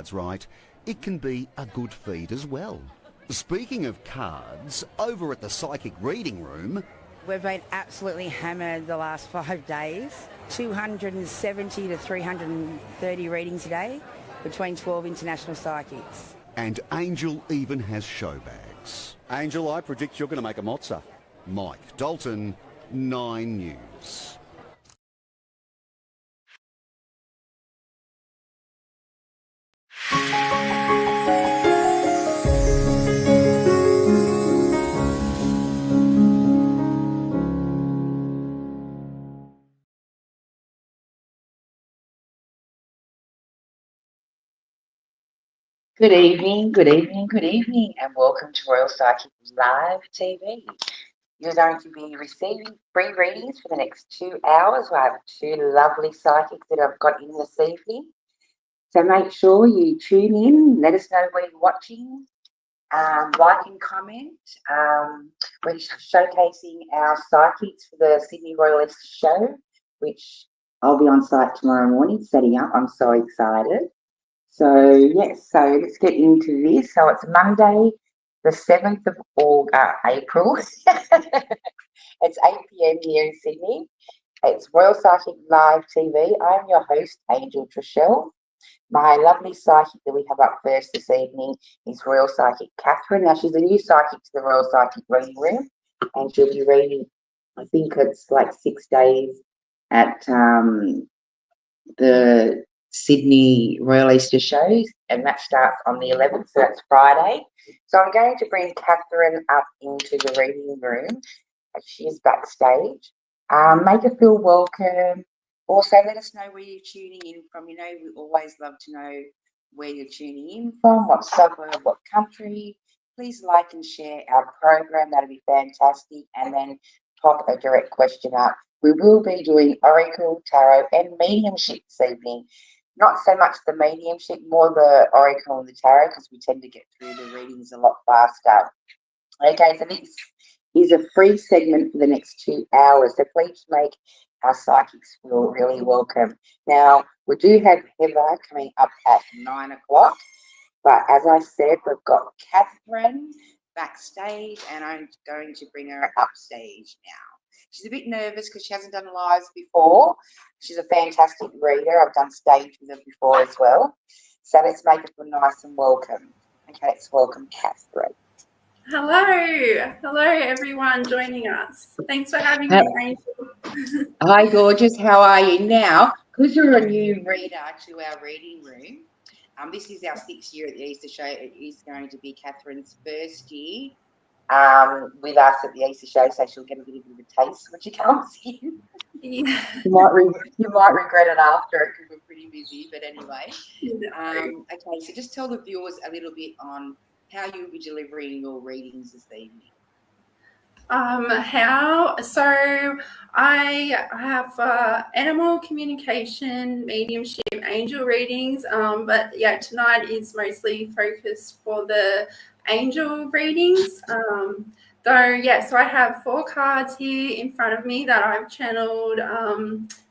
cards right, it can be a good feed as well. Speaking of cards, over at the Psychic Reading Room, we've been absolutely hammered the last 5 days. 270 to 330 readings a day between 12 international psychics. And Angel even has show bags. Angel, I predict you're going to make a mozza. Mike Dalton, 9 News. Good evening, good evening, good evening, and welcome to Royal Psychic Live TV. You're going to be receiving free readings for the next 2 hours. I have 2 lovely psychics that I've got in this evening. So make sure you tune in, let us know where you're watching, like and comment. We're showcasing our psychics for the Sydney Royalist show, which I'll be on site tomorrow morning setting up. I'm so excited. So, yes, so let's get into this. So it's Monday, the 7th of April. It's 8 p.m. here in Sydney. It's Royal Psychic Live TV. I'm your host, Angel Trishelle. My lovely psychic that we have up first this evening is Royal Psychic Catherine. Now, she's a new psychic to the Royal Psychic Reading Room, and she'll be reading, I think it's like 6 days at the Sydney Royal Easter shows, and that starts on the 11th, so that's Friday. So I'm going to bring Catherine up into the reading room. She is backstage. Make her feel welcome. Also, let us know where you're tuning in from. You know, we always love to know where you're tuning in from, what suburb, what country. Please like and share our program. That'd be fantastic. And then pop a direct question up. We will be doing Oracle, Tarot, and Mediumship this evening. Not so much the mediumship, more the Oracle and the Tarot, because we tend to get through the readings a lot faster. Okay, so this is a free segment for the next 2 hours, so please make our psychics feel really welcome. Now, we do have Heather coming up at 9 o'clock, but as I said, we've got Catherine backstage, and I'm going to bring her upstage now. She's a bit nervous because she hasn't done lives before. She's a fantastic reader. I've done stage with her before as well. So let's make her feel nice and welcome. Okay, let's welcome Catherine. Hello everyone joining us. Thanks for having me, Angel. Hi, gorgeous. How are you? Now, because you're a new reader to our reading room, this is our 6th year at the Easter show. It is going to be Catherine's first year with us at the Easter show, so she'll get a little bit of a taste when she comes in. Yeah. You might regret it after because we're pretty busy, but anyway. Okay, so just tell the viewers a little bit on how you'll be delivering your readings this evening. So I have animal communication, mediumship, angel readings, but yeah, tonight is mostly focused for the angel readings. So I have 4 cards here in front of me that I've channeled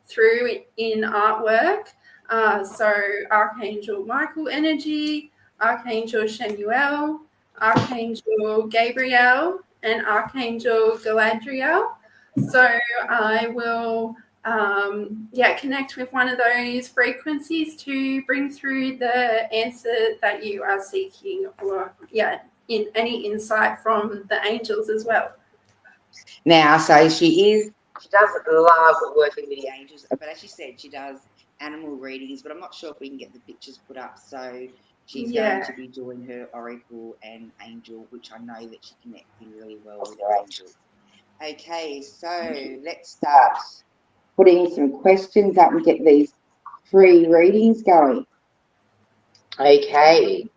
through in artwork. So Archangel Michael energy, Archangel Shemuel, Archangel Gabriel, and Archangel Galadriel. So I will connect with one of those frequencies to bring through the answer that you are seeking, or in any insight from the angels as well. Now, so she does love working with the angels, but as she said, she does animal readings, but I'm not sure if we can get the pictures put up. So she's going to be doing her oracle and angel, which I know that she connects in really well with her angel. Okay, so let's start putting some questions up and get these free readings going. Okay,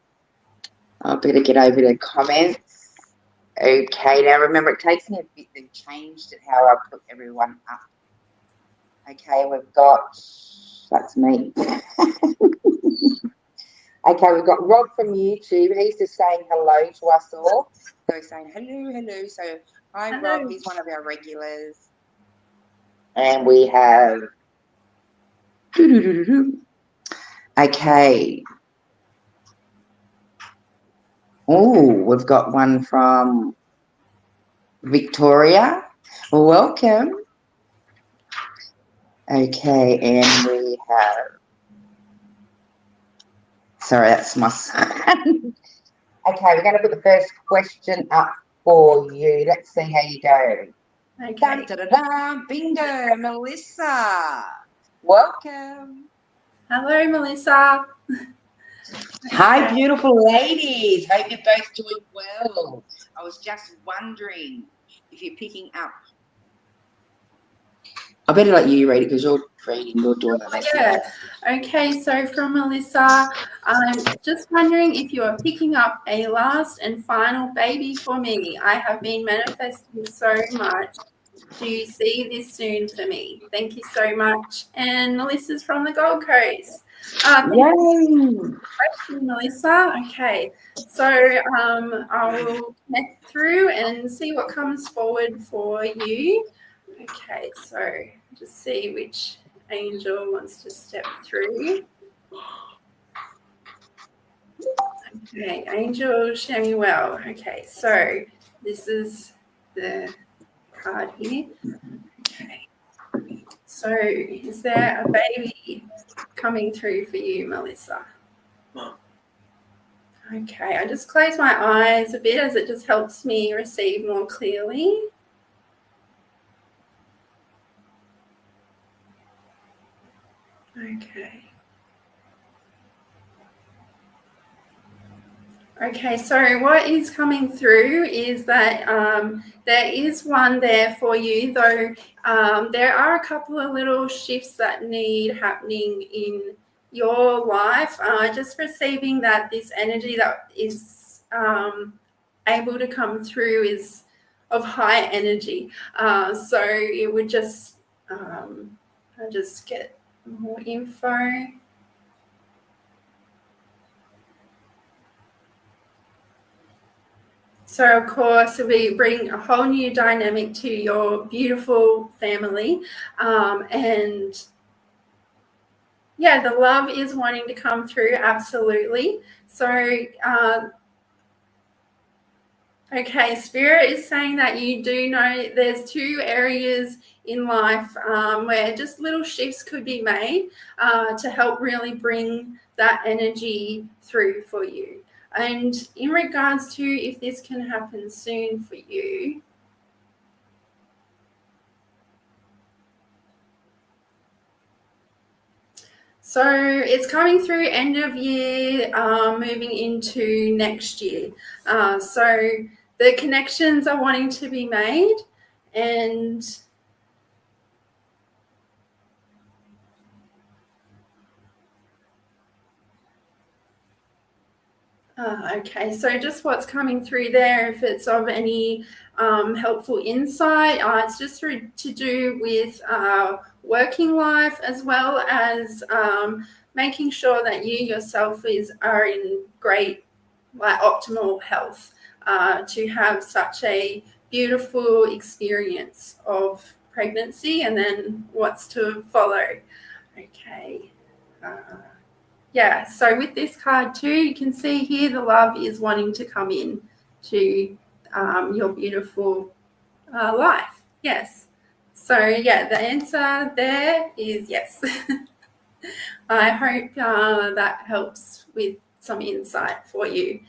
I better get over the comments. Okay, now remember, it takes me a bit. They've changed it how I put everyone up. Okay, we've got, that's me. Okay, we've got Rob from YouTube. He's just saying hello to us all. So he's saying hello. So hi, hello. Rob. He's one of our regulars. And we have. Okay. Oh, we've got one from Victoria. Welcome. Okay, and we have, sorry, that's my son. Okay, we're going to put the first question up for you. Let's see how you go. Okay. Dun, da, da, da, bingo, Melissa. Welcome. Hello, Melissa. Hi, beautiful ladies. Hope you're both doing well. I was just wondering if you're picking up. I better let you read it because you're reading, you're doing the message. Yeah. Okay, so from Melissa, I'm just wondering if you are picking up a last and final baby for me. I have been manifesting so much. Do you see this soon for me? Thank you so much. And Melissa's from the Gold Coast. Thank you for the question, Melissa. Okay, so I will connect through and see what comes forward for you. Okay, so just see which angel wants to step through. Okay, Angel Shemuel. Okay, so this is the card here. Okay, so is there a baby coming through for you, Melissa? Okay, I just close my eyes a bit as it just helps me receive more clearly. Okay. Okay, so what is coming through is that there is one there for you, though there are a couple of little shifts that need happening in your life. Just receiving that this energy that is able to come through is of high energy. So it would just, I'll just get more info. So, of course, we bring a whole new dynamic to your beautiful family. And yeah, the love is wanting to come through, absolutely. So, okay, Spirit is saying that you do know there's two areas in life where just little shifts could be made to help really bring that energy through for you. And in regards to if this can happen soon for you, so it's coming through end of year, moving into next year. So the connections are wanting to be made, and okay, so just what's coming through there, if it's of any helpful insight, it's just to do with working life as well as making sure that you yourself are in great, like optimal health to have such a beautiful experience of pregnancy and then what's to follow. Okay. Yeah, so with this card too, you can see here the love is wanting to come in to your beautiful life. Yes. So yeah, the answer there is yes. I hope that helps with some insight for you.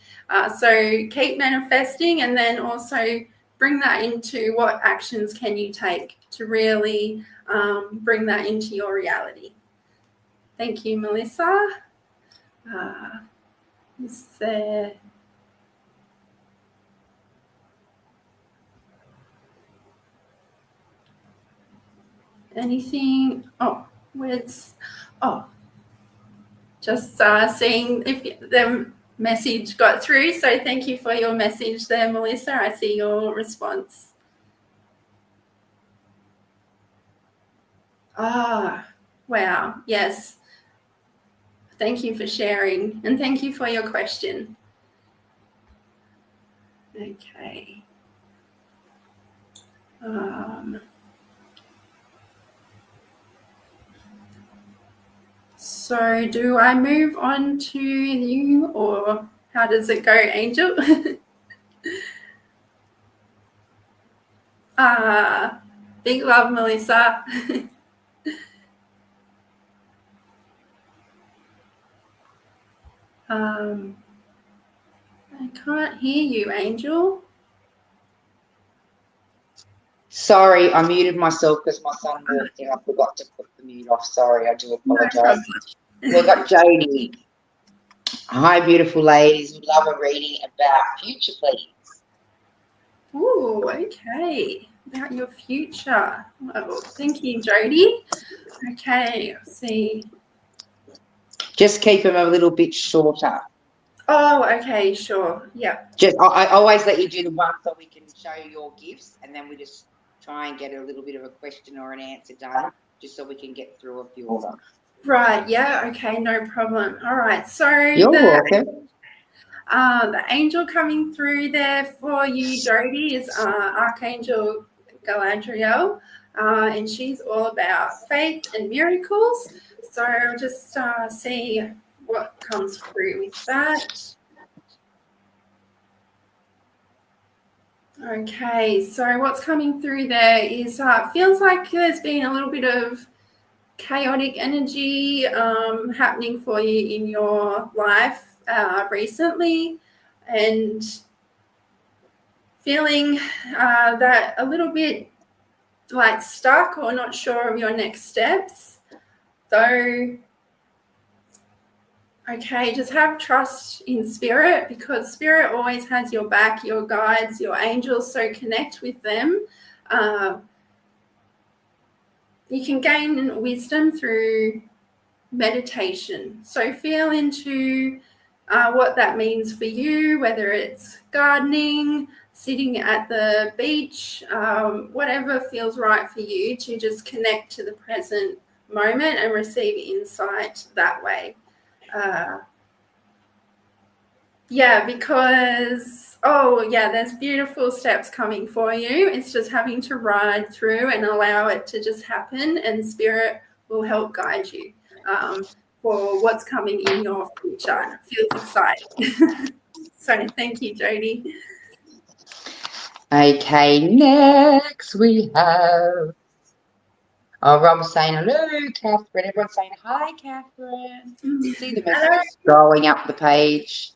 So keep manifesting and then also bring that into what actions can you take to really bring that into your reality. Thank you, Melissa. Is there anything? Just seeing if the message got through. So thank you for your message there, Melissa. I see your response. Wow. Yes. Thank you for sharing and thank you for your question. Okay. So do I move on to you or How does it go, Angel? Big love, Melissa. I can't hear you, Angel. Sorry, I muted myself because my son walked in. I forgot to put the mute off. Sorry, I do apologise. We've got Jodie. Hi, beautiful ladies. Would love a reading about future, please. Oh, okay. About your future. Well, thank you, Jodie. Okay, let's see. Just keep them a little bit shorter. Oh, okay, sure. Yeah. Just I always let you do the one so we can show your gifts, and then we just try and get a little bit of a question or an answer done, just so we can get through a few of them. Right. Yeah. Okay. No problem. All right. So You're welcome. The angel coming through there for you, Jodie, is Archangel Galadriel, and she's all about faith and miracles. So I'll just see what comes through with that. Okay, so what's coming through there is feels like there's been a little bit of chaotic energy happening for you in your life recently, and feeling that a little bit like stuck or not sure of your next steps. So, okay, just have trust in spirit, because spirit always has your back, your guides, your angels, so connect with them. You can gain wisdom through meditation. So feel into what that means for you, whether it's gardening, sitting at the beach, whatever feels right for you, to just connect to the present moment and receive insight that way. Because, there's beautiful steps coming for you. It's just having to ride through and allow it to just happen, and spirit will help guide you for what's coming in your future. It feels exciting. So thank you, Jodie. Okay, next we have... Oh, Rob's saying hello, Catherine. Everyone's saying hi, Catherine. See the messages scrolling up the page.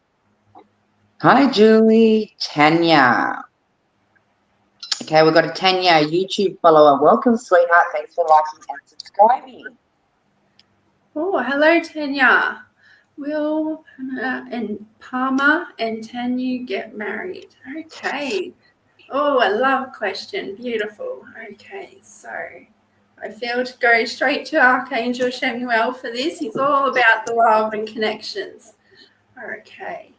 Hi, Julie. Tanya. Okay, we've got a Tanya YouTube follower. Welcome, sweetheart. Thanks for liking and subscribing. Oh, hello, Tanya. Will and Palmer and Tanya get married? Okay. Oh, I love question. Beautiful. Okay, so I feel to go straight to Archangel Shemuel for this. He's all about the love and connections. Okay.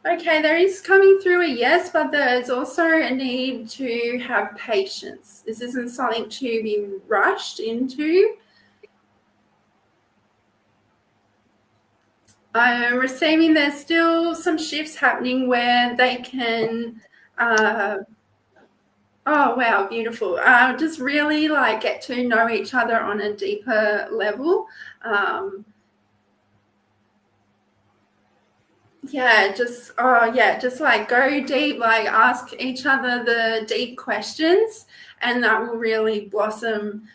Okay, there is coming through a yes, but there's also a need to have patience. This isn't something to be rushed into. I'm receiving there's still some shifts happening where they can, oh wow, beautiful. Just really like get to know each other on a deeper level. Just like go deep, like ask each other the deep questions, and that will really blossom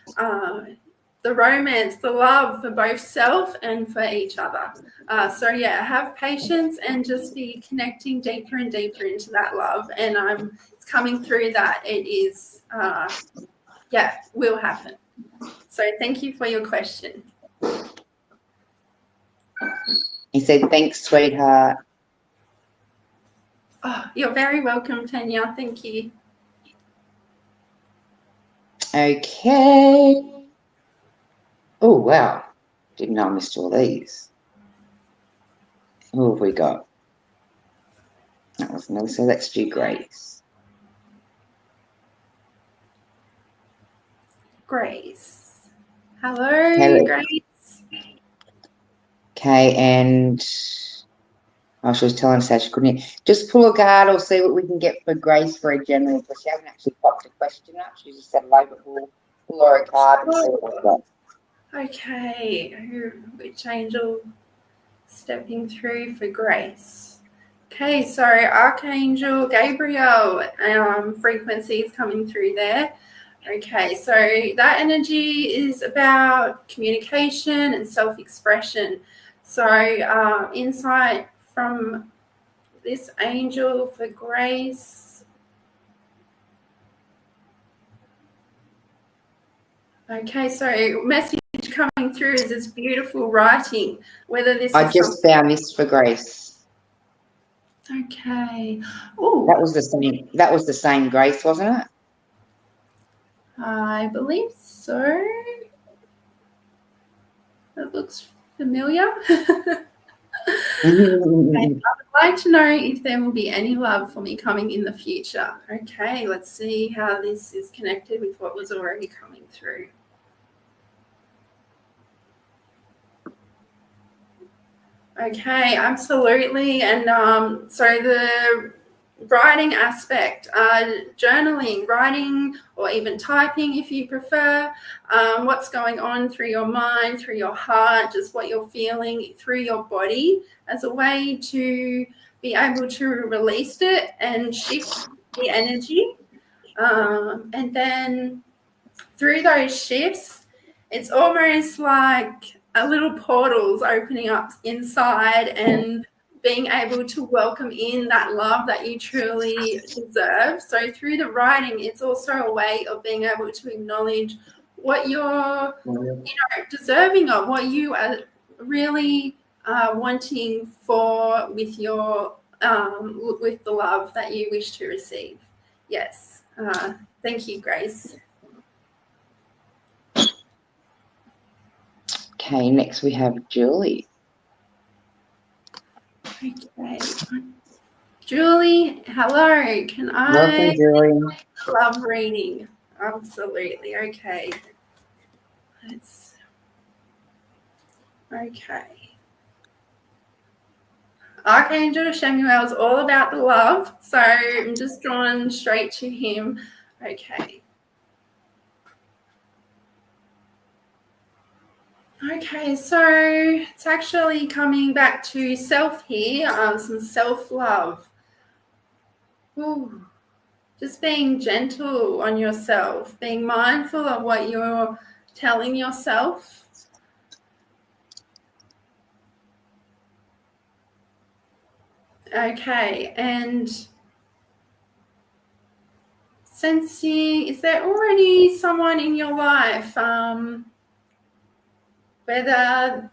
the romance, the love for both self and for each other. Have patience and just be connecting deeper and deeper into that love. And I'm coming through that it is, will happen. So thank you for your question. He said, thanks, sweetheart. Oh, you're very welcome, Tanya. Thank you. Okay. Oh, wow. Didn't know I missed all these. Who have we got? That was Melissa. Let's do Grace. Grace. Hello, Grace. Okay, and she was telling us how she couldn't hear. Just pull a card or see what we can get for Grace for a general, because she hasn't actually popped a question up. She just said hello, but we'll pull her a card and see what we've got. Okay, which angel stepping through for grace? Okay, so Archangel Gabriel frequencies coming through there. Okay, so that energy is about communication and self-expression. So insight from this angel for grace. Okay, so message coming through is this beautiful writing. Whether this I is just found this for Grace. okay. Oh, That was the same. That was the same Grace, wasn't it? I believe so. That looks familiar. I would like to know if there will be any love for me coming in the future. Okay, let's see how this is connected with what was already coming through. Okay, absolutely. And so the writing aspect, journaling, writing, or even typing if you prefer, what's going on through your mind, through your heart, just what you're feeling through your body as a way to be able to release it and shift the energy. And then through those shifts, it's almost like a little portals opening up inside and being able to welcome in that love that you truly deserve. So through the writing, it's also a way of being able to acknowledge what you're deserving of, what you are really wanting for with your with the love that you wish to receive. Yes. Thank you, Grace. Okay, next we have Julie. Okay. Julie, hello. Can Welcome, I Julie. love reading? Absolutely. Okay. Okay. Archangel Shemuel is all about the love, so I'm just drawn straight to him. Okay. Okay, so it's actually coming back to self here, some self-love. Ooh, just being gentle on yourself, being mindful of what you're telling yourself. Okay, and sensing, is there already someone in your life, whether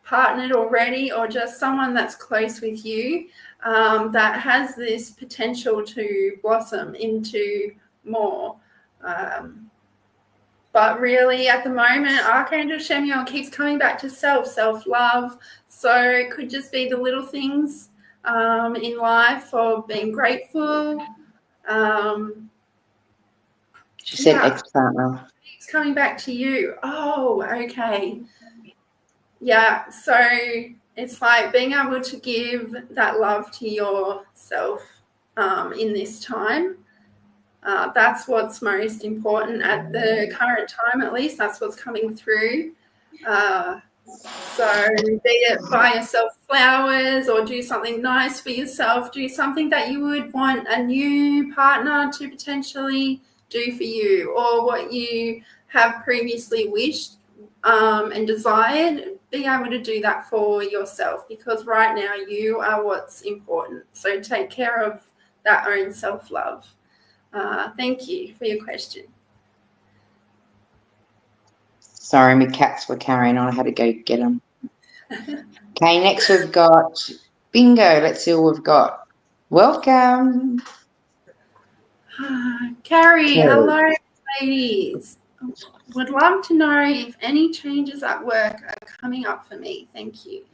partnered already or just someone that's close with you, that has this potential to blossom into more? But really at the moment, Archangel Shemuel keeps coming back to self-love. So it could just be the little things in life, or being grateful. She said ex-partner. It's coming back to you. Oh, okay. Yeah, so it's like being able to give that love to yourself in this time. That's what's most important at the current time, at least. That's what's coming through. So be it buy yourself flowers or do something nice for yourself, do something that you would want a new partner to potentially do for you, or what you have previously wished and desired. Be able to do that for yourself, because right now you are what's important. So take care of that own self-love. Thank you for your question. Sorry, my cats were carrying on. I had to go get them. Okay, next we've got Bingo. Let's see what we've got. Welcome. Carrie, hello, ladies. Would love to know if any changes at work are coming up for me. Thank you.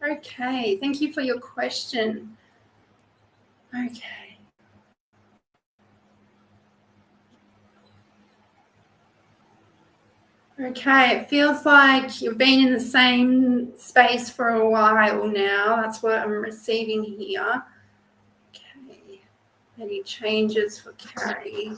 Okay, thank you for your question. Okay. Okay, it feels like you've been in the same space for a while now. That's what I'm receiving here. Okay, any changes for Carrie?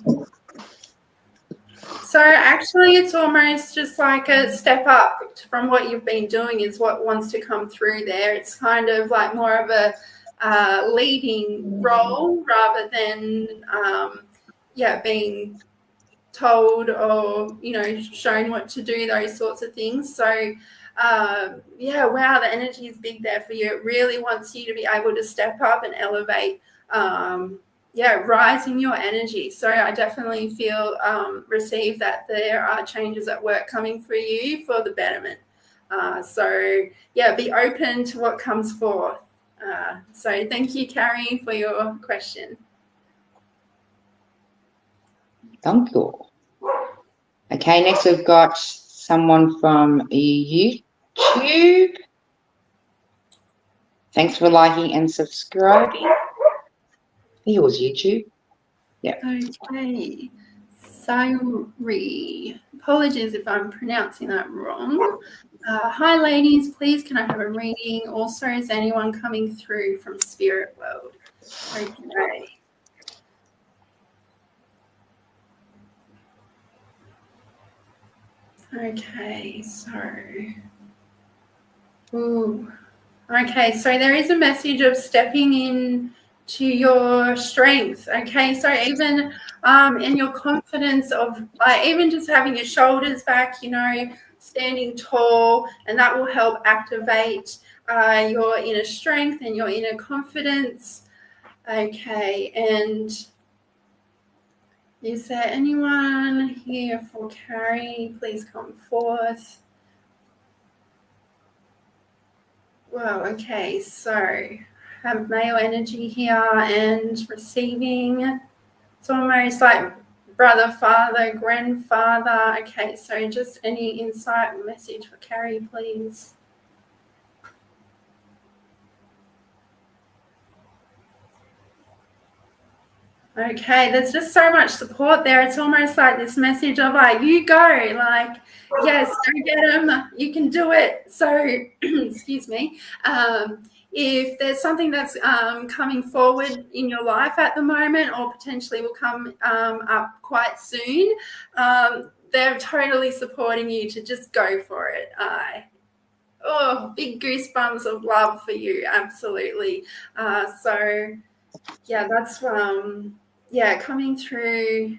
So actually it's almost just like a step up from what you've been doing is what wants to come through there. It's kind of like more of a leading role rather than, being told or, shown what to do, those sorts of things. So, wow, the energy is big there for you. It really wants you to be able to step up and elevate, rise in your energy. So I definitely feel receive that there are changes at work coming for you for the betterment. Be open to what comes forth. So thank you, Carrie, for your question. Thank you. Okay, next we've got someone from YouTube. Thanks for liking and subscribing. Yours, YouTube. Yeah. Okay. Sorry. Apologies if I'm pronouncing that wrong. Hi, ladies. Please, can I have a reading? Also, is anyone coming through from Spirit World? Okay. Okay, so there is a message of stepping in to your strength. Okay, so even in your confidence of even just having your shoulders back, standing tall, and that will help activate your inner strength and your inner confidence. Okay, and is there anyone here for Carrie? Please come forth. Wow, okay, so have male energy here and receiving. It's almost like brother, father, grandfather. Okay, so just any insight or message for Carrie, please. Okay, there's just so much support there. It's almost like this message of you go, yes, go get them. You can do it. So, excuse me. If there's something that's coming forward in your life at the moment or potentially will come up quite soon, they're totally supporting you to just go for it. Big goosebumps of love for you. Absolutely. That's coming through,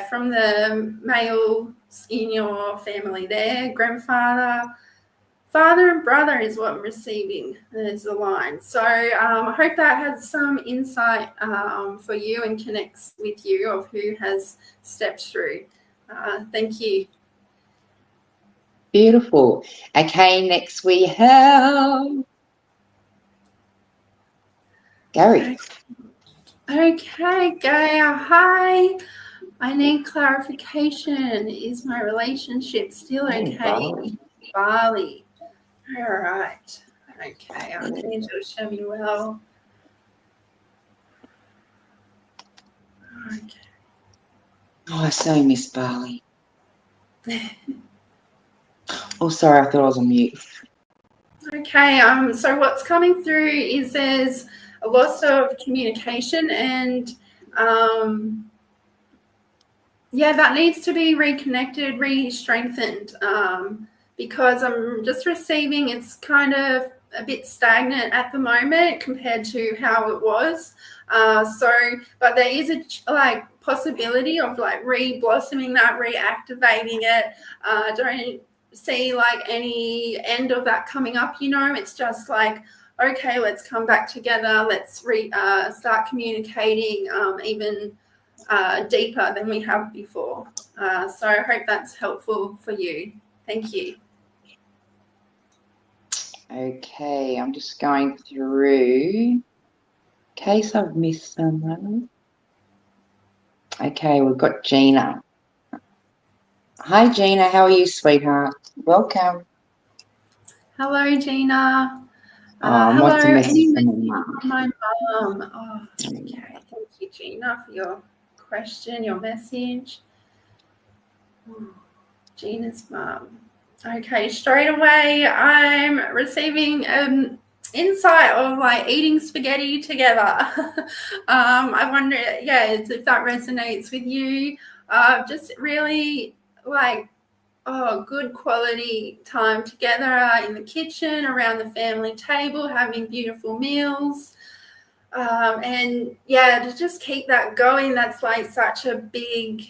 from the males in your family there, grandfather, father and brother is what I'm receiving as the line. So I hope that has some insight for you and connects with you of who has stepped through. Thank you. Beautiful. Okay, next we have Gary. Okay, Gaia, hi. I need clarification. Is my relationship still okay? Bali. All right. Okay, Archangel, show me well. Okay. Oh, I so miss Bali. Oh, sorry, I thought I was on mute. Okay, so what's coming through is there's a loss of communication and that needs to be reconnected, re-strengthened, because I'm just receiving it's kind of a bit stagnant at the moment compared to how it was. But there is a possibility of re-blossoming that, reactivating it. Don't see any end of that coming up, it's just okay, let's come back together, let's start communicating even deeper than we have before. So I hope that's helpful for you. Thank you. Okay, I'm just going through in case I've missed someone. Okay, we've got Gina. Hi, Gina. How are you, sweetheart? Welcome. Hello, Gina. Hello. Any message from my mum? Okay. Thank you, Gina, for your question, your message. Gina's mum. Okay, straight away, I'm receiving insight of eating spaghetti together. I wonder, if that resonates with you. just really like, good quality time together in the kitchen, around the family table, having beautiful meals. And yeah, to just keep that going, that's like such a big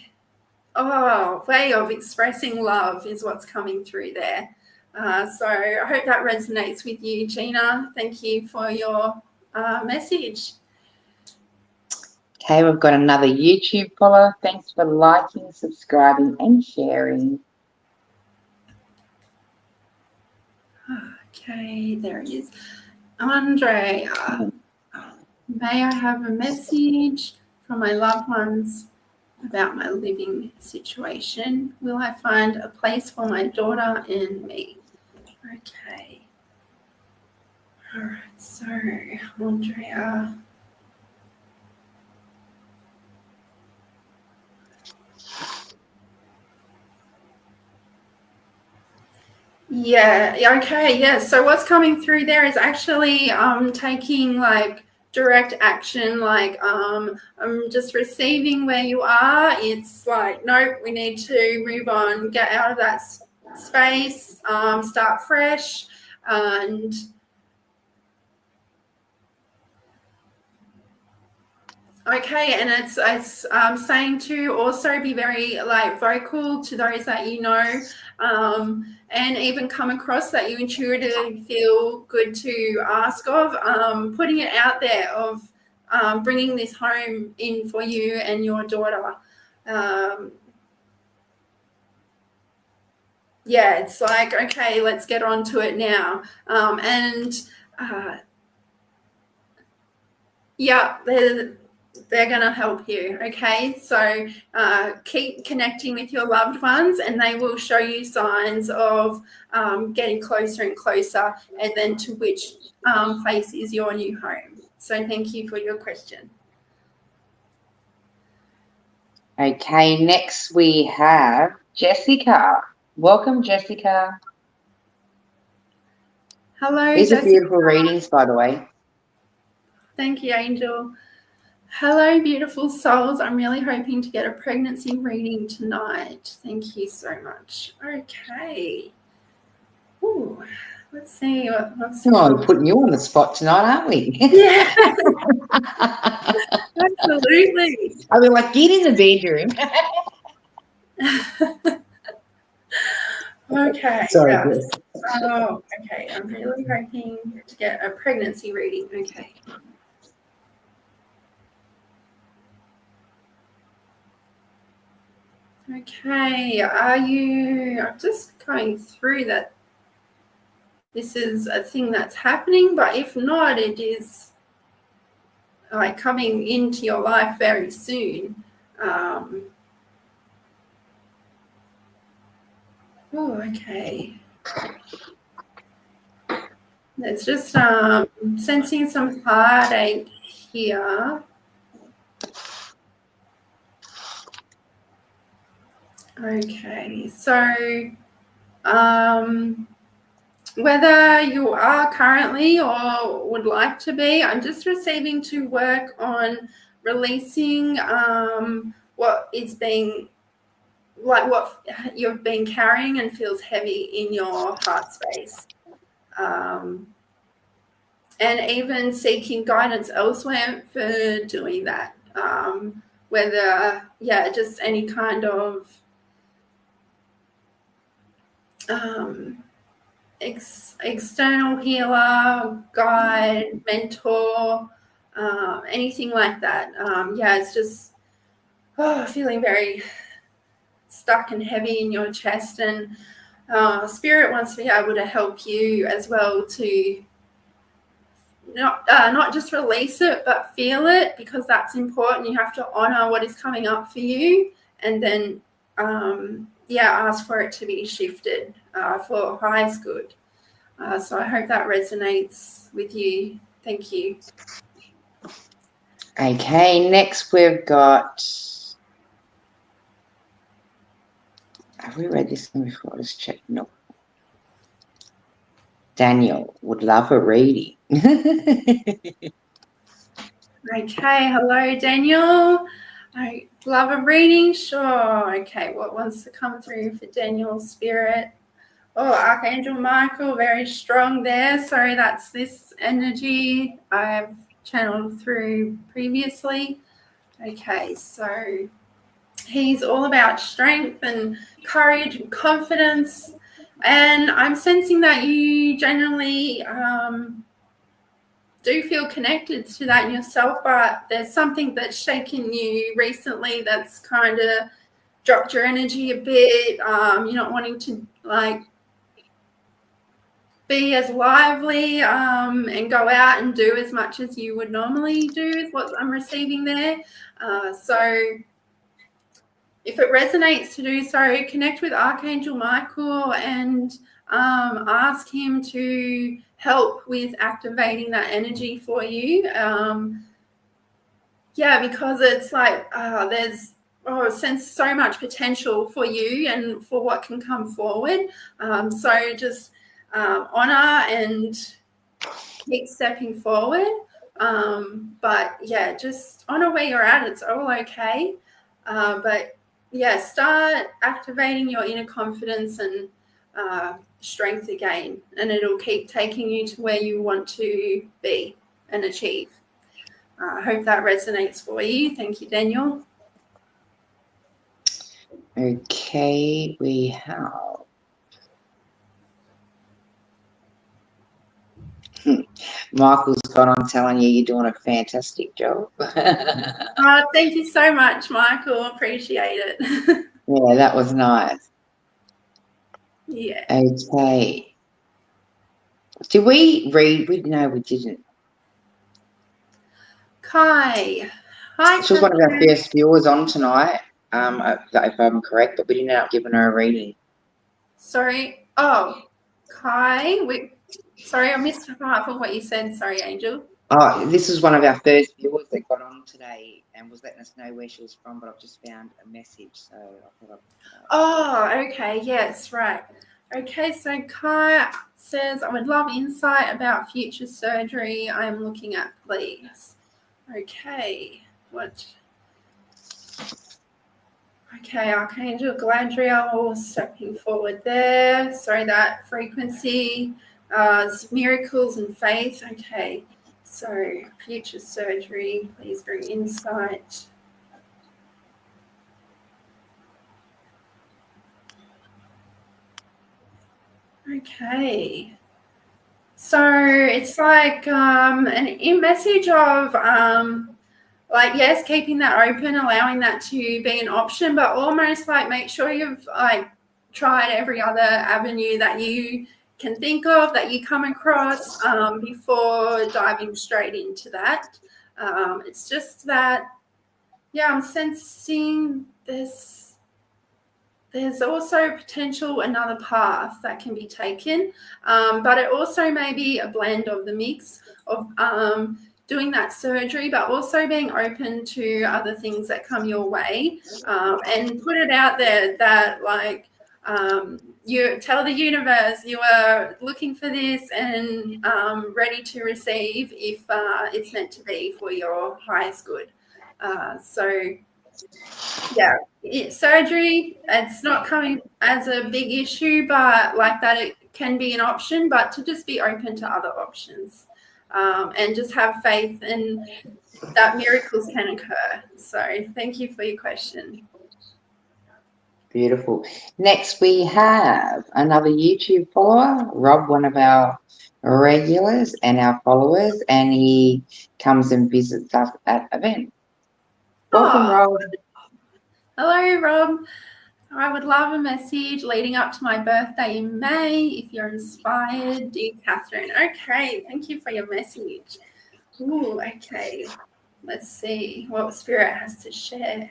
way of expressing love is what's coming through there. So I hope that resonates with you, Gina. Thank you for your message. Okay, we've got another YouTube follower. Thanks for liking, subscribing, and sharing. Okay, there it is. Andrea, may I have a message from my loved ones about my living situation? Will I find a place for my daughter and me? Okay. All right, so Andrea. Yeah, okay, yeah. So what's coming through there is actually taking like direct action, like I'm just receiving where you are. It's like, nope, we need to move on, get out of that space, start fresh, and okay, and it's saying to also be very like vocal to those that you know, and even come across that you intuitively feel good to ask of, putting it out there of bringing this home in for you and your daughter. Yeah, it's like, okay, let's get on to it now. Yeah, they're going to help you. Okay, so keep connecting with your loved ones, and they will show you signs of getting closer and closer, and then to which place is your new home. So thank you for your question. Okay, next we have Jessica. Welcome, Jessica. Hello, These Jessica. are beautiful readings, by the way. Thank you, Angel. Hello, beautiful souls. I'm really hoping to get a pregnancy reading tonight. Thank you so much. Okay. Ooh, let's see what's we're putting you on the spot tonight, aren't we? Yeah. Absolutely. I mean, like, get in the bedroom. Okay. Sorry, Yeah. Jess. Oh, okay. I'm really hoping to get a pregnancy reading. Okay. Okay. I'm just going through that. This is a thing that's happening, but if not, it is like coming into your life very soon. Oh, okay. There's just sensing some heartache here. Okay, so whether you are currently or would like to be, I'm just receiving to work on releasing what is being, like what you've been carrying and feels heavy in your heart space. And even seeking guidance elsewhere for doing that. Whether, just any kind of external healer, guide, mentor, anything like that. It's just feeling very stuck and heavy in your chest, and Spirit wants to be able to help you as well to not just release it, but feel it, because that's important. You have to honor what is coming up for you, and then ask for it to be shifted for highest good. So I hope that resonates with you. Thank you. Okay, next we've got, have we read this one before? Let's check. No. Daniel would love a reading. Okay, hello, Daniel. Love a reading? Sure. Okay, what wants to come through for Daniel's spirit? Oh, Archangel Michael, very strong there. Sorry, that's this energy I've channeled through previously. Okay, so he's all about strength and courage and confidence. And I'm sensing that you generally do feel connected to that in yourself, but there's something that's shaken you recently that's kind of dropped your energy a bit. You're not wanting to like be as lively and go out and do as much as you would normally do is what I'm receiving there. So if it resonates to do so, connect with Archangel Michael and ask him to help with activating that energy for you. Because it's like there's sense so much potential for you and for what can come forward. So just honor and keep stepping forward. But yeah, just honor where you're at. It's all okay. But yeah, start activating your inner confidence and strength again, and it'll keep taking you to where you want to be and achieve. I hope that resonates for you. Thank you, Daniel. Okay, we have Michael's gone on telling you you're doing a fantastic job. Thank you so much, Michael. Appreciate it. Yeah, that was nice. Yeah. Okay. Did we read? No, we didn't. Kai. Hi, She was one of our first viewers on tonight, if I'm correct, but we didn't end up giving her a reading. Sorry. Oh, Kai. Sorry, I missed half of what you said. Sorry, Angel. Oh, this is one of our first viewers that got on today and was letting us know where she was from, but I've just found a message, so I thought Oh, okay. Yes, right. Okay, so Kai says, I would love insight about future surgery I'm looking at, please. Okay, what? Okay, Archangel Galadriel stepping forward there. Sorry, that frequency, miracles and faith. Okay, so future surgery, please bring insight. Okay. So it's like an message of yes, keeping that open, allowing that to be an option, but almost like make sure you've like tried every other avenue that you can think of, that you come across before diving straight into that. It's just that, yeah, I'm sensing there's also potential another path that can be taken, but it also may be a blend of the mix of doing that surgery, but also being open to other things that come your way, and put it out there that you tell the universe you are looking for this and ready to receive if it's meant to be for your highest good. Surgery, it's not coming as a big issue, but like that it can be an option, but to just be open to other options, and just have faith in that miracles can occur. So thank you for your question. Beautiful. Next, we have another YouTube follower, Rob, one of our regulars and our followers, and he comes and visits us at events. Welcome, Rob. Hello, Rob. I would love a message leading up to my birthday in May. If you're inspired, dear Catherine. Okay, thank you for your message. Ooh, okay. Let's see what Spirit has to share.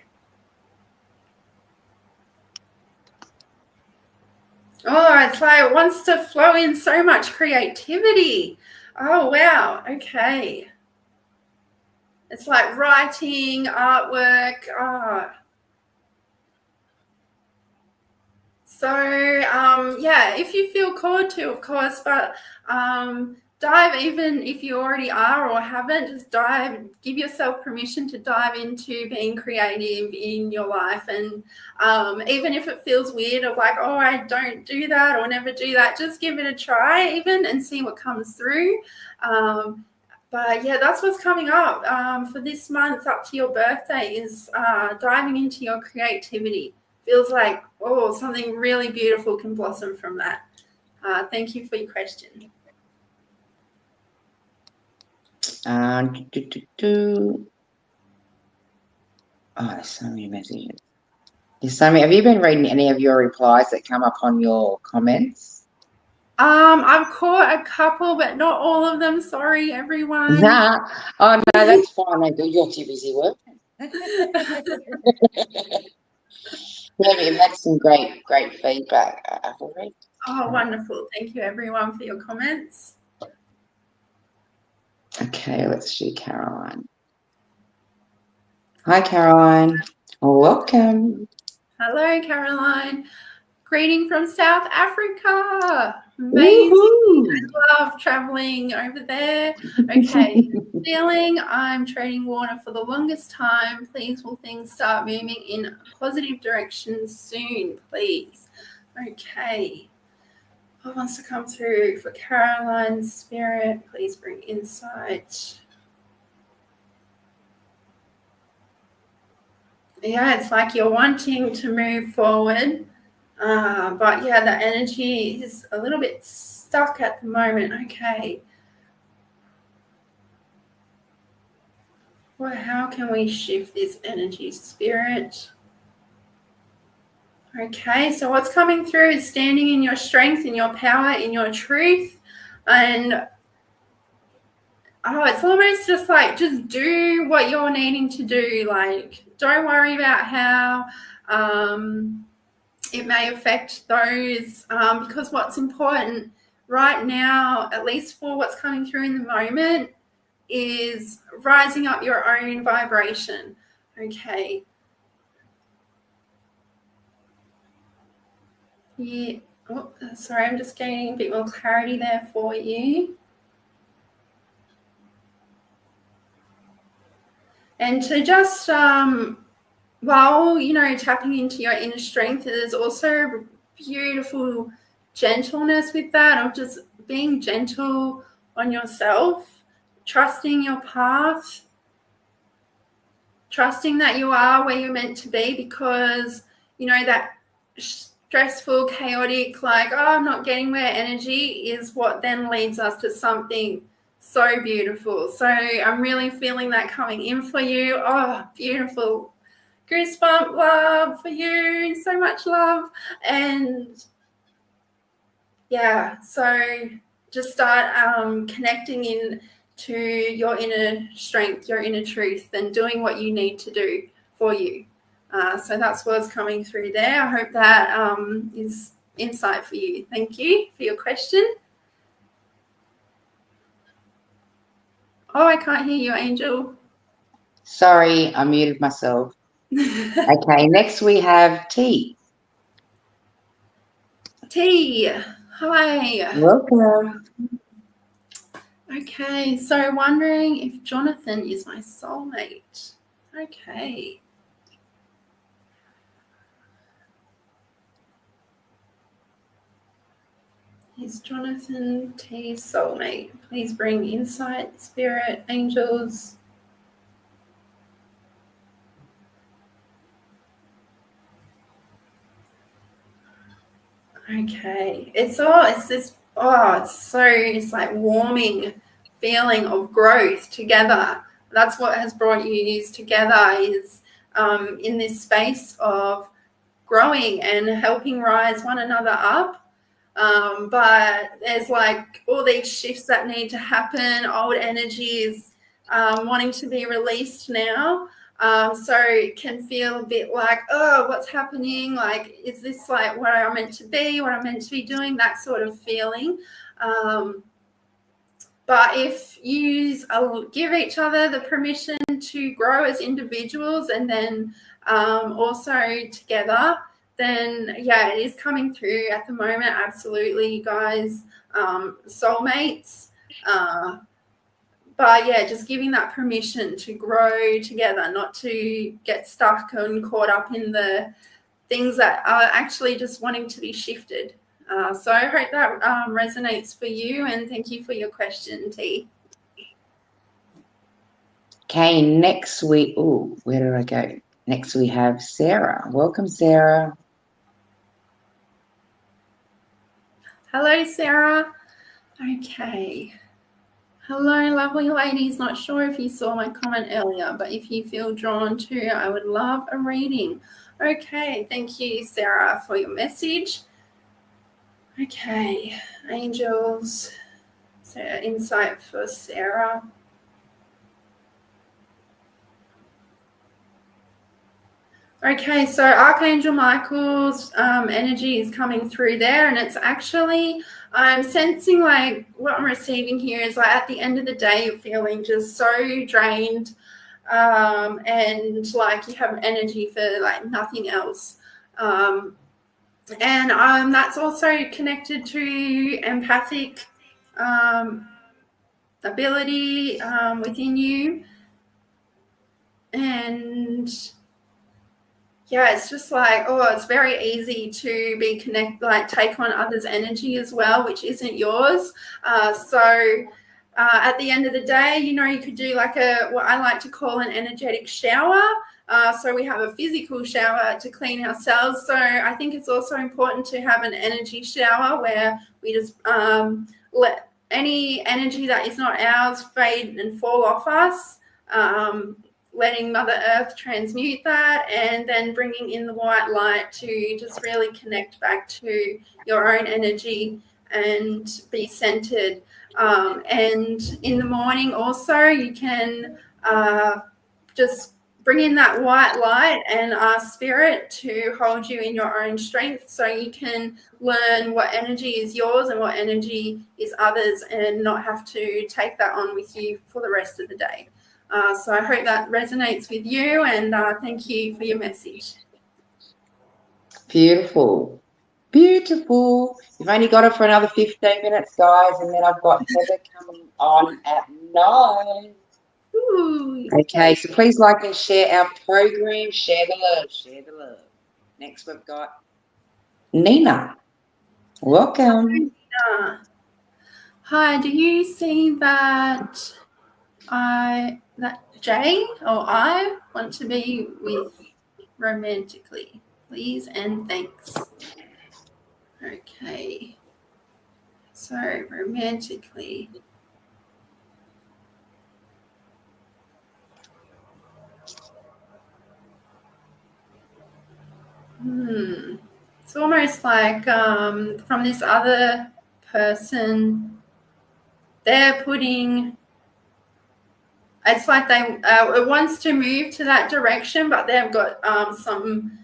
Oh, it's like it wants to flow in so much creativity. Oh, wow. Okay. It's like writing, artwork. Oh. So, if you feel called to, of course, but dive, even if you already are or haven't, just dive, give yourself permission to dive into being creative in your life. And even if it feels weird of like, oh, I don't do that or never do that, just give it a try even and see what comes through. But yeah, that's what's coming up for this month up to your birthday is diving into your creativity. Feels like, oh, something really beautiful can blossom from that. Thank you for your question. Oh, there's so many messages. There's so many. Have you been reading any of your replies that come up on your comments? I've caught a couple, but not all of them. Sorry, everyone. Nah. Oh, no, that's fine. You're too busy working. Yeah, you've had some great feedback. I've already. Oh, wonderful. Thank you, everyone, for your comments. Okay, let's do Caroline. Hi, Caroline. Welcome. Hello, Caroline. Greeting from South Africa. Amazing. I love traveling over there. Okay. Feeling I'm treading water for the longest time. Please, will things start moving in a positive direction soon, please? Okay. What wants to come through for Caroline's spirit? Please bring insight. Yeah, it's like you're wanting to move forward. But yeah, the energy is a little bit stuck at the moment. Okay. Well, how can we shift this energy, spirit? Okay, so what's coming through is standing in your strength, in your power, in your truth. And it's almost just like, just do what you're needing to do. Like, don't worry about how it may affect those, because what's important right now, at least for what's coming through in the moment, is rising up your own vibration. Okay. Yeah. Oh, sorry, I'm just gaining a bit more clarity there for you. And to just, while, tapping into your inner strength, there's also beautiful gentleness with that, of just being gentle on yourself, trusting your path, trusting that you are where you're meant to be, because, that stressful, chaotic, like, oh, I'm not getting where energy is what then leads us to something so beautiful. So I'm really feeling that coming in for you. Oh, beautiful. Goosebump love for you. So much love. And yeah, so just start connecting in to your inner strength, your inner truth, and doing what you need to do for you. So that's what's coming through there. I hope that is insight for you. Thank you for your question. Oh, I can't hear you, Angel. Sorry, I muted myself. Okay, next we have T. T, hi. Welcome. Okay, so wondering if Jonathan is my soulmate. Okay. Is Jonathan T's soulmate? Please bring insight, spirit, angels. Okay, it's like warming feeling of growth together. That's what has brought you together, is in this space of growing and helping rise one another up. But there's like all these shifts that need to happen, old energies wanting to be released now. So it can feel a bit like, oh, what's happening? Like, is this like what I'm meant to be, what I'm meant to be doing? That sort of feeling. But if you give each other the permission to grow as individuals and then also together, then yeah, it is coming through at the moment. Absolutely, you guys, soulmates. But yeah, just giving that permission to grow together, not to get stuck and caught up in the things that are actually just wanting to be shifted. So I hope that resonates for you, and thank you for your question, T. Okay, next we, where did I go? Next we have Sarah. Welcome, Sarah. Hello, Sarah. Okay. Hello, lovely ladies. Not sure if you saw my comment earlier, but if you feel drawn to, I would love a reading. Okay, thank you, Sarah, for your message. Okay, angels. So insight for Sarah. Okay, so Archangel Michael's energy is coming through there, and it's actually, I'm sensing like what I'm receiving here is like at the end of the day, you're feeling just so drained, and like you have energy for like nothing else. And that's also connected to empathic ability within you. And yeah, it's just like, it's very easy to be take on others' energy as well, which isn't yours. So at the end of the day, you could do like what I like to call an energetic shower. So we have a physical shower to clean ourselves. So I think it's also important to have an energy shower where we just let any energy that is not ours fade and fall off us. Letting Mother Earth transmute that, and then bringing in the white light to just really connect back to your own energy and be centered. And in the morning also, you can just bring in that white light and ask Spirit to hold you in your own strength, so you can learn what energy is yours and what energy is others, and not have to take that on with you for the rest of the day. So I hope that resonates with you, and thank you for your message. Beautiful. Beautiful. You've only got it for another 15 minutes, guys, and then I've got Heather coming on at 9. Ooh, okay, so please like and share our program. Share the love. Share the love. Next, we've got Nina. Welcome. Nina. Hi, do you see that Jay or I want to be with romantically, please and thanks. Okay, so romantically. It's almost like from this other person, they're putting, it's like they it wants to move to that direction, but they've got some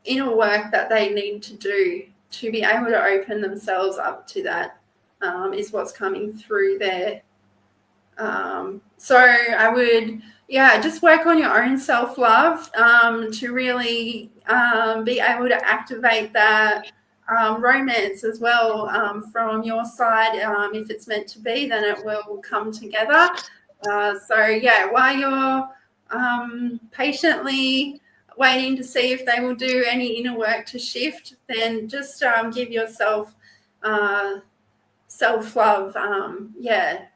inner work that they need to do to be able to open themselves up to that, is what's coming through there. So I would, just work on your own self-love to really be able to activate that romance as well from your side. If it's meant to be, then it will come together. While you're patiently waiting to see if they will do any inner work to shift, then just give yourself self-love.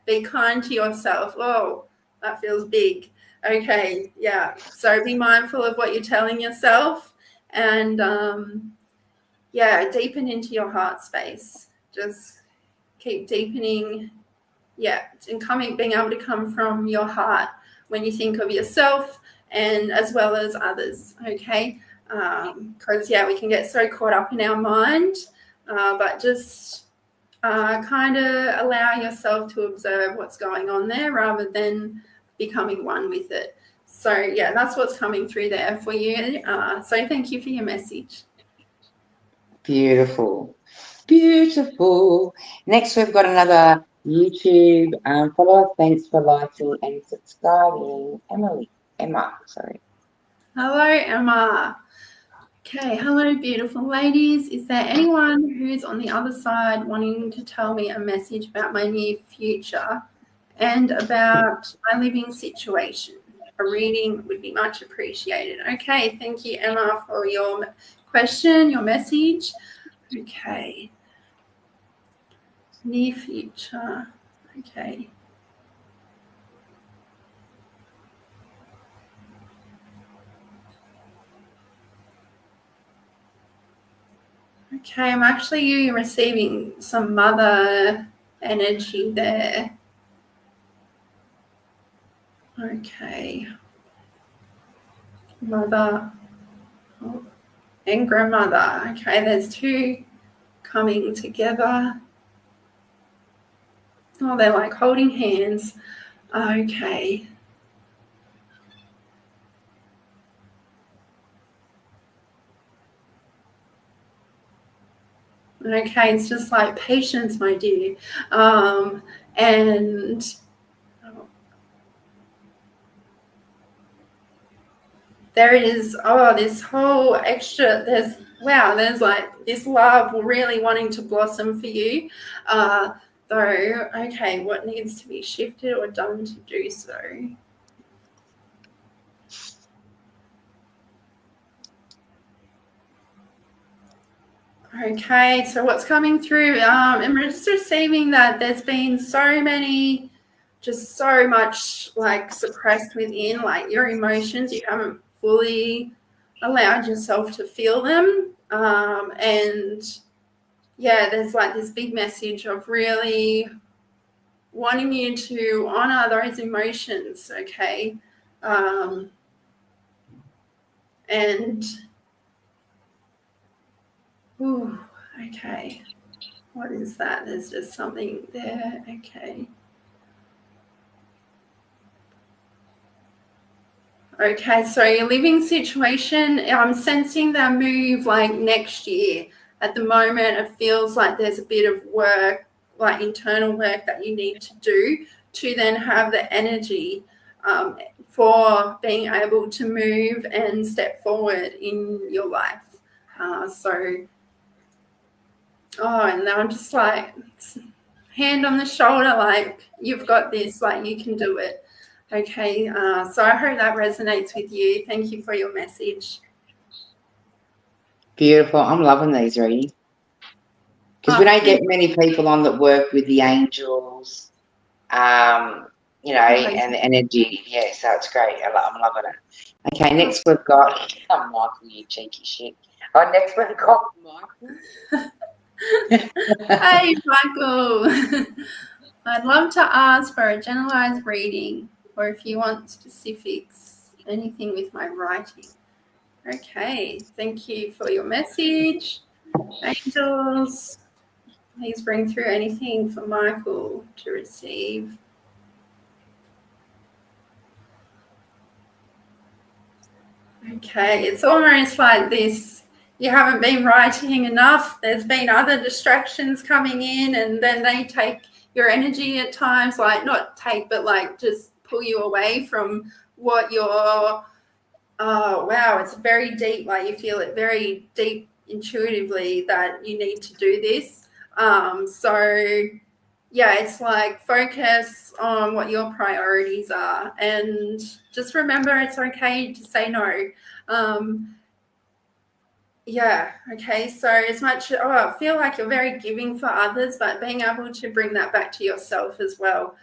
Be kind to yourself. Oh, that feels big. Okay, so be mindful of what you're telling yourself, and deepen into your heart space. Just keep deepening, and being able to come from your heart when you think of yourself, and as well as others. Okay, because we can get so caught up in our mind, but just kind of allow yourself to observe what's going on there rather than becoming one with it. So that's what's coming through there for you. So thank you for your message. Beautiful. Beautiful. Next, we've got another YouTube follower. Thanks for liking and subscribing. Emma, sorry. Hello, Emma. Okay, hello, beautiful ladies. Is there anyone who's on the other side wanting to tell me a message about my near future and about my living situation? A reading would be much appreciated. Okay, thank you, Emma, for your question, your message. Okay. Near future. Okay. Okay, I'm actually receiving some mother energy there. Okay. Mother and grandmother. Okay, there's two coming together. Oh, they're like holding hands. Okay. Okay, it's just like patience, my dear. And there is, this whole extra, there's like this love really wanting to blossom for you. Though, okay, what needs to be shifted or done to do so? Okay, so what's coming through? I'm just receiving that there's been so much like suppressed within, like your emotions. You haven't fully allowed yourself to feel them. And yeah, there's like this big message of really wanting you to honor those emotions, okay? And ooh, okay. What is that? There's just something there. Okay. Okay, so your living situation, I'm sensing that move like next year. At the moment, it feels like there's a bit of work, like internal work that you need to do to then have the energy for being able to move and step forward in your life. And now I'm just like hand on the shoulder, like you've got this, like you can do it. Okay, so I hope that resonates with you. Thank you for your message. Beautiful. I'm loving these readings. Because we don't get many people on that work with the angels, and the energy. Yeah, so it's great. I'm loving it. Okay, next we've got Michael, you cheeky shit. Next we've got Michael. Hey, Michael. I'd love to ask for a generalized reading, or if you want specifics, anything with my writing. Okay, thank you for your message. Angels, please bring through anything for Michael to receive. Okay, it's almost like this. You haven't been writing enough. There's been other distractions coming in, and then they take your energy at times, like not take, but like just pull you away from what you're, wow, it's very deep. Like you feel it very deep intuitively that you need to do this. So yeah, it's like focus on what your priorities are and just remember it's okay to say no. Yeah, okay, so as much, I feel like you're very giving for others, but being able to bring that back to yourself as well.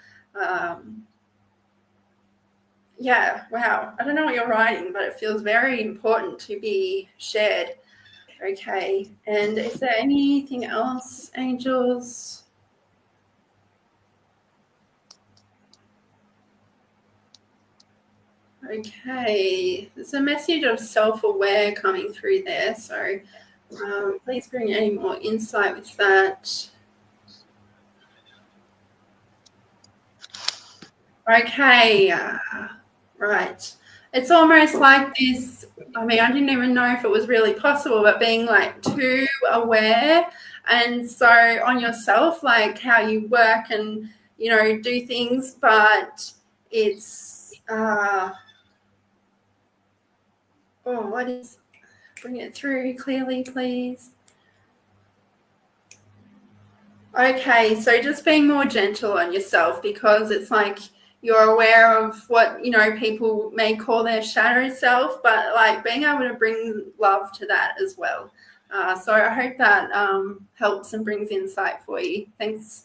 Yeah, wow, I don't know what you're writing, but it feels very important to be shared. Okay, and is there anything else, angels? Okay, there's a message of self-aware coming through there, so please bring any more insight with that. Okay, right. It's almost like this, I mean, I didn't even know if it was really possible, but being like too aware and so on yourself, like how you work and, do things, but it's, bring it through clearly, please. Okay, so just being more gentle on yourself, because it's like you're aware of what, you know, people may call their shadow self, but like being able to bring love to that as well. So I hope that helps and brings insight for you. Thanks.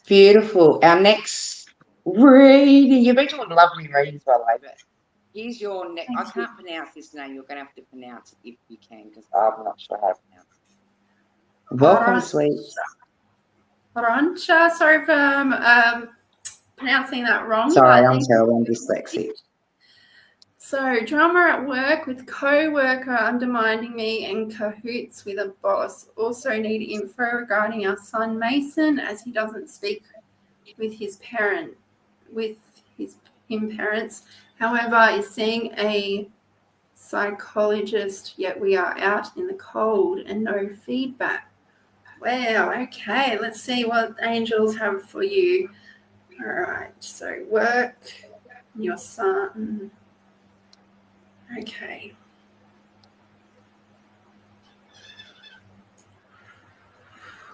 Beautiful. Our next reading. You've been doing lovely readings, by the way, but here's your next. I can't pronounce this name. You're going to have to pronounce it if you can, because I'm not sure how to pronounce it. Welcome, sweet. Arancha, sorry for pronouncing that wrong. Sorry, I'm terrible. I'm dyslexic. So, drama at work with co-worker undermining me and cahoots with a boss. Also need info regarding our son Mason, as he doesn't speak with his parents. However, is seeing a psychologist, yet we are out in the cold and no feedback. Wow, okay, let's see what angels have for you. All right, so work, your son. Okay.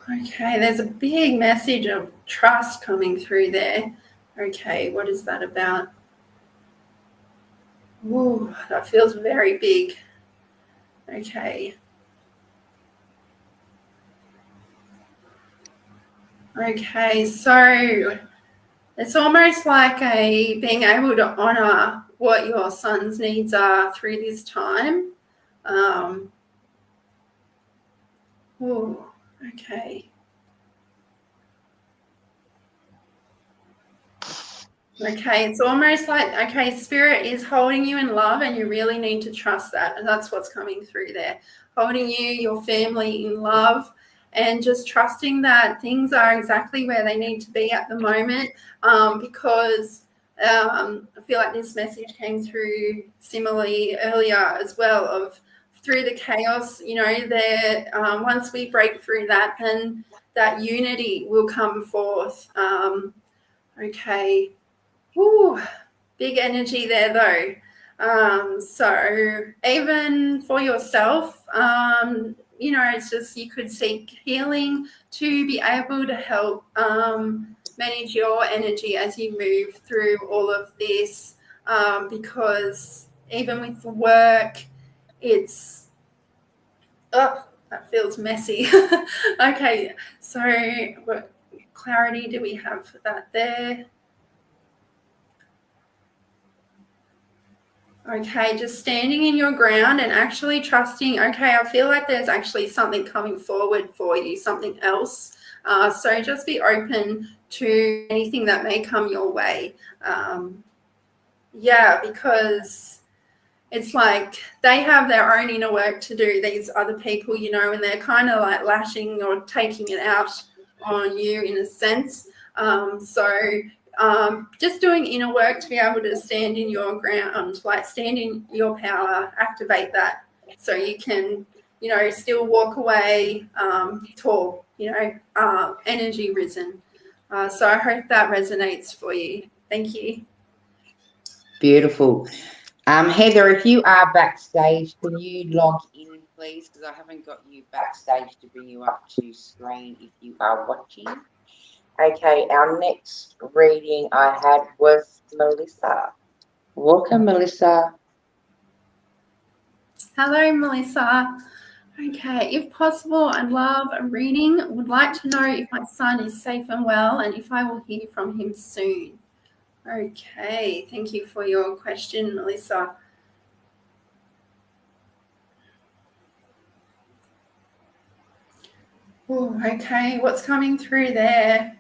Okay, there's a big message of trust coming through there. Okay, what is that about? Ooh, that feels very big. Okay. Okay, so it's almost like being able to honor what your son's needs are through this time. Okay. Okay, it's almost like, okay, spirit is holding you in love and you really need to trust that. And that's what's coming through there. Holding you, your family in love, and just trusting that things are exactly where they need to be at the moment, because I feel like this message came through similarly earlier as well, of through the chaos, you know, there once we break through that, then that unity will come forth. Okay. Ooh, big energy there though. So even for yourself, you know, it's just you could seek healing to be able to help manage your energy as you move through all of this, because even with work, it's, oh, that feels messy. Okay, so what clarity do we have for that there? Okay, just standing in your ground and actually trusting, okay, I feel like there's actually something coming forward for you, something else. So just be open to anything that may come your way. Yeah, because it's like they have their own inner work to do, these other people, you know, and they're kind of like lashing or taking it out on you in a sense. Just doing inner work to be able to stand in your ground, like stand in your power, activate that so you can, you know, still walk away tall, you know, energy risen. So I hope that resonates for you. Thank you. Beautiful. Heather, if you are backstage, can you log in, please? Because I haven't got you backstage to bring you up to screen if you are watching. Okay, our next reading I had was Melissa. Welcome, Melissa. Hello, Melissa. Okay, if possible, I'd love a reading. Would like to know if my son is safe and well and if I will hear from him soon. Okay, thank you for your question, Melissa. Oh, okay, what's coming through there?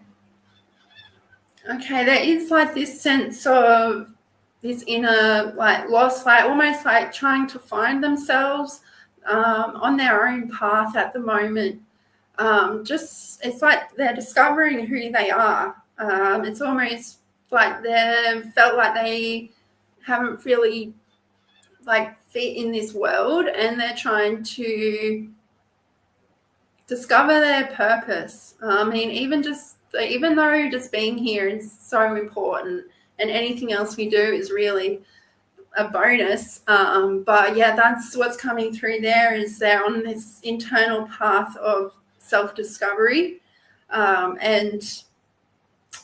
Okay, there is like this sense of this inner like loss, like almost like trying to find themselves on their own path at the moment. Just it's like they're discovering who they are. It's almost like they've felt like they haven't really like fit in this world, and they're trying to discover their purpose. I mean, even though just being here is so important, and anything else we do is really a bonus. But yeah, that's what's coming through there, is they're on this internal path of self-discovery, and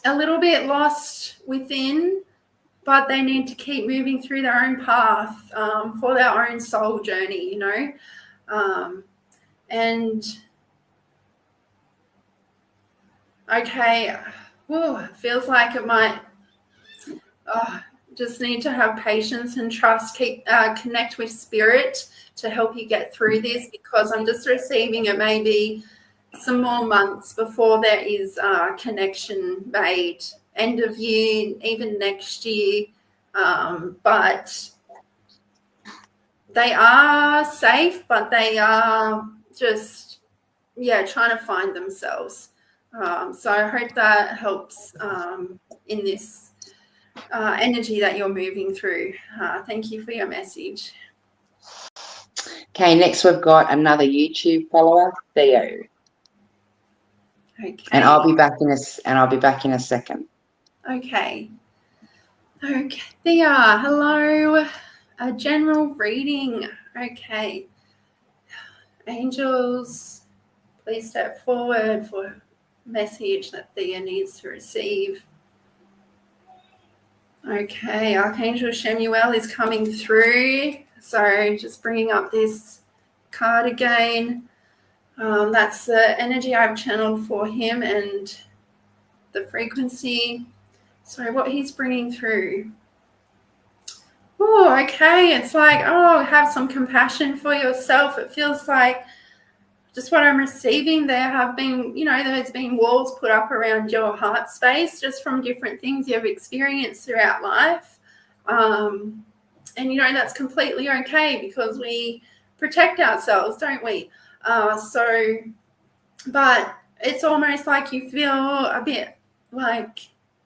a little bit lost within, but they need to keep moving through their own path, for their own soul journey, you know. And okay, feels like it might, just need to have patience and trust, connect with spirit to help you get through this, because I'm just receiving it may be some more months before there is connection made, end of year, even next year. But they are safe, but they are just, trying to find themselves. So I hope that helps in this energy that you're moving through. Thank you for your message. Okay, next we've got another YouTube follower, Theo. Okay. And I'll be back in a second. Okay. Okay, Theo, hello. A general reading. Okay. Angels, please step forward for a message that Thea needs to receive. Okay, Archangel Shemuel is coming through. So just bringing up this card again. That's the energy I've channeled for him and the frequency. So what he's bringing through. Oh, okay. It's like, have some compassion for yourself. It feels like just what I'm receiving, there have been, there's been walls put up around your heart space just from different things you've experienced throughout life. And, that's completely okay, because we protect ourselves, don't we? But it's almost like you feel a bit like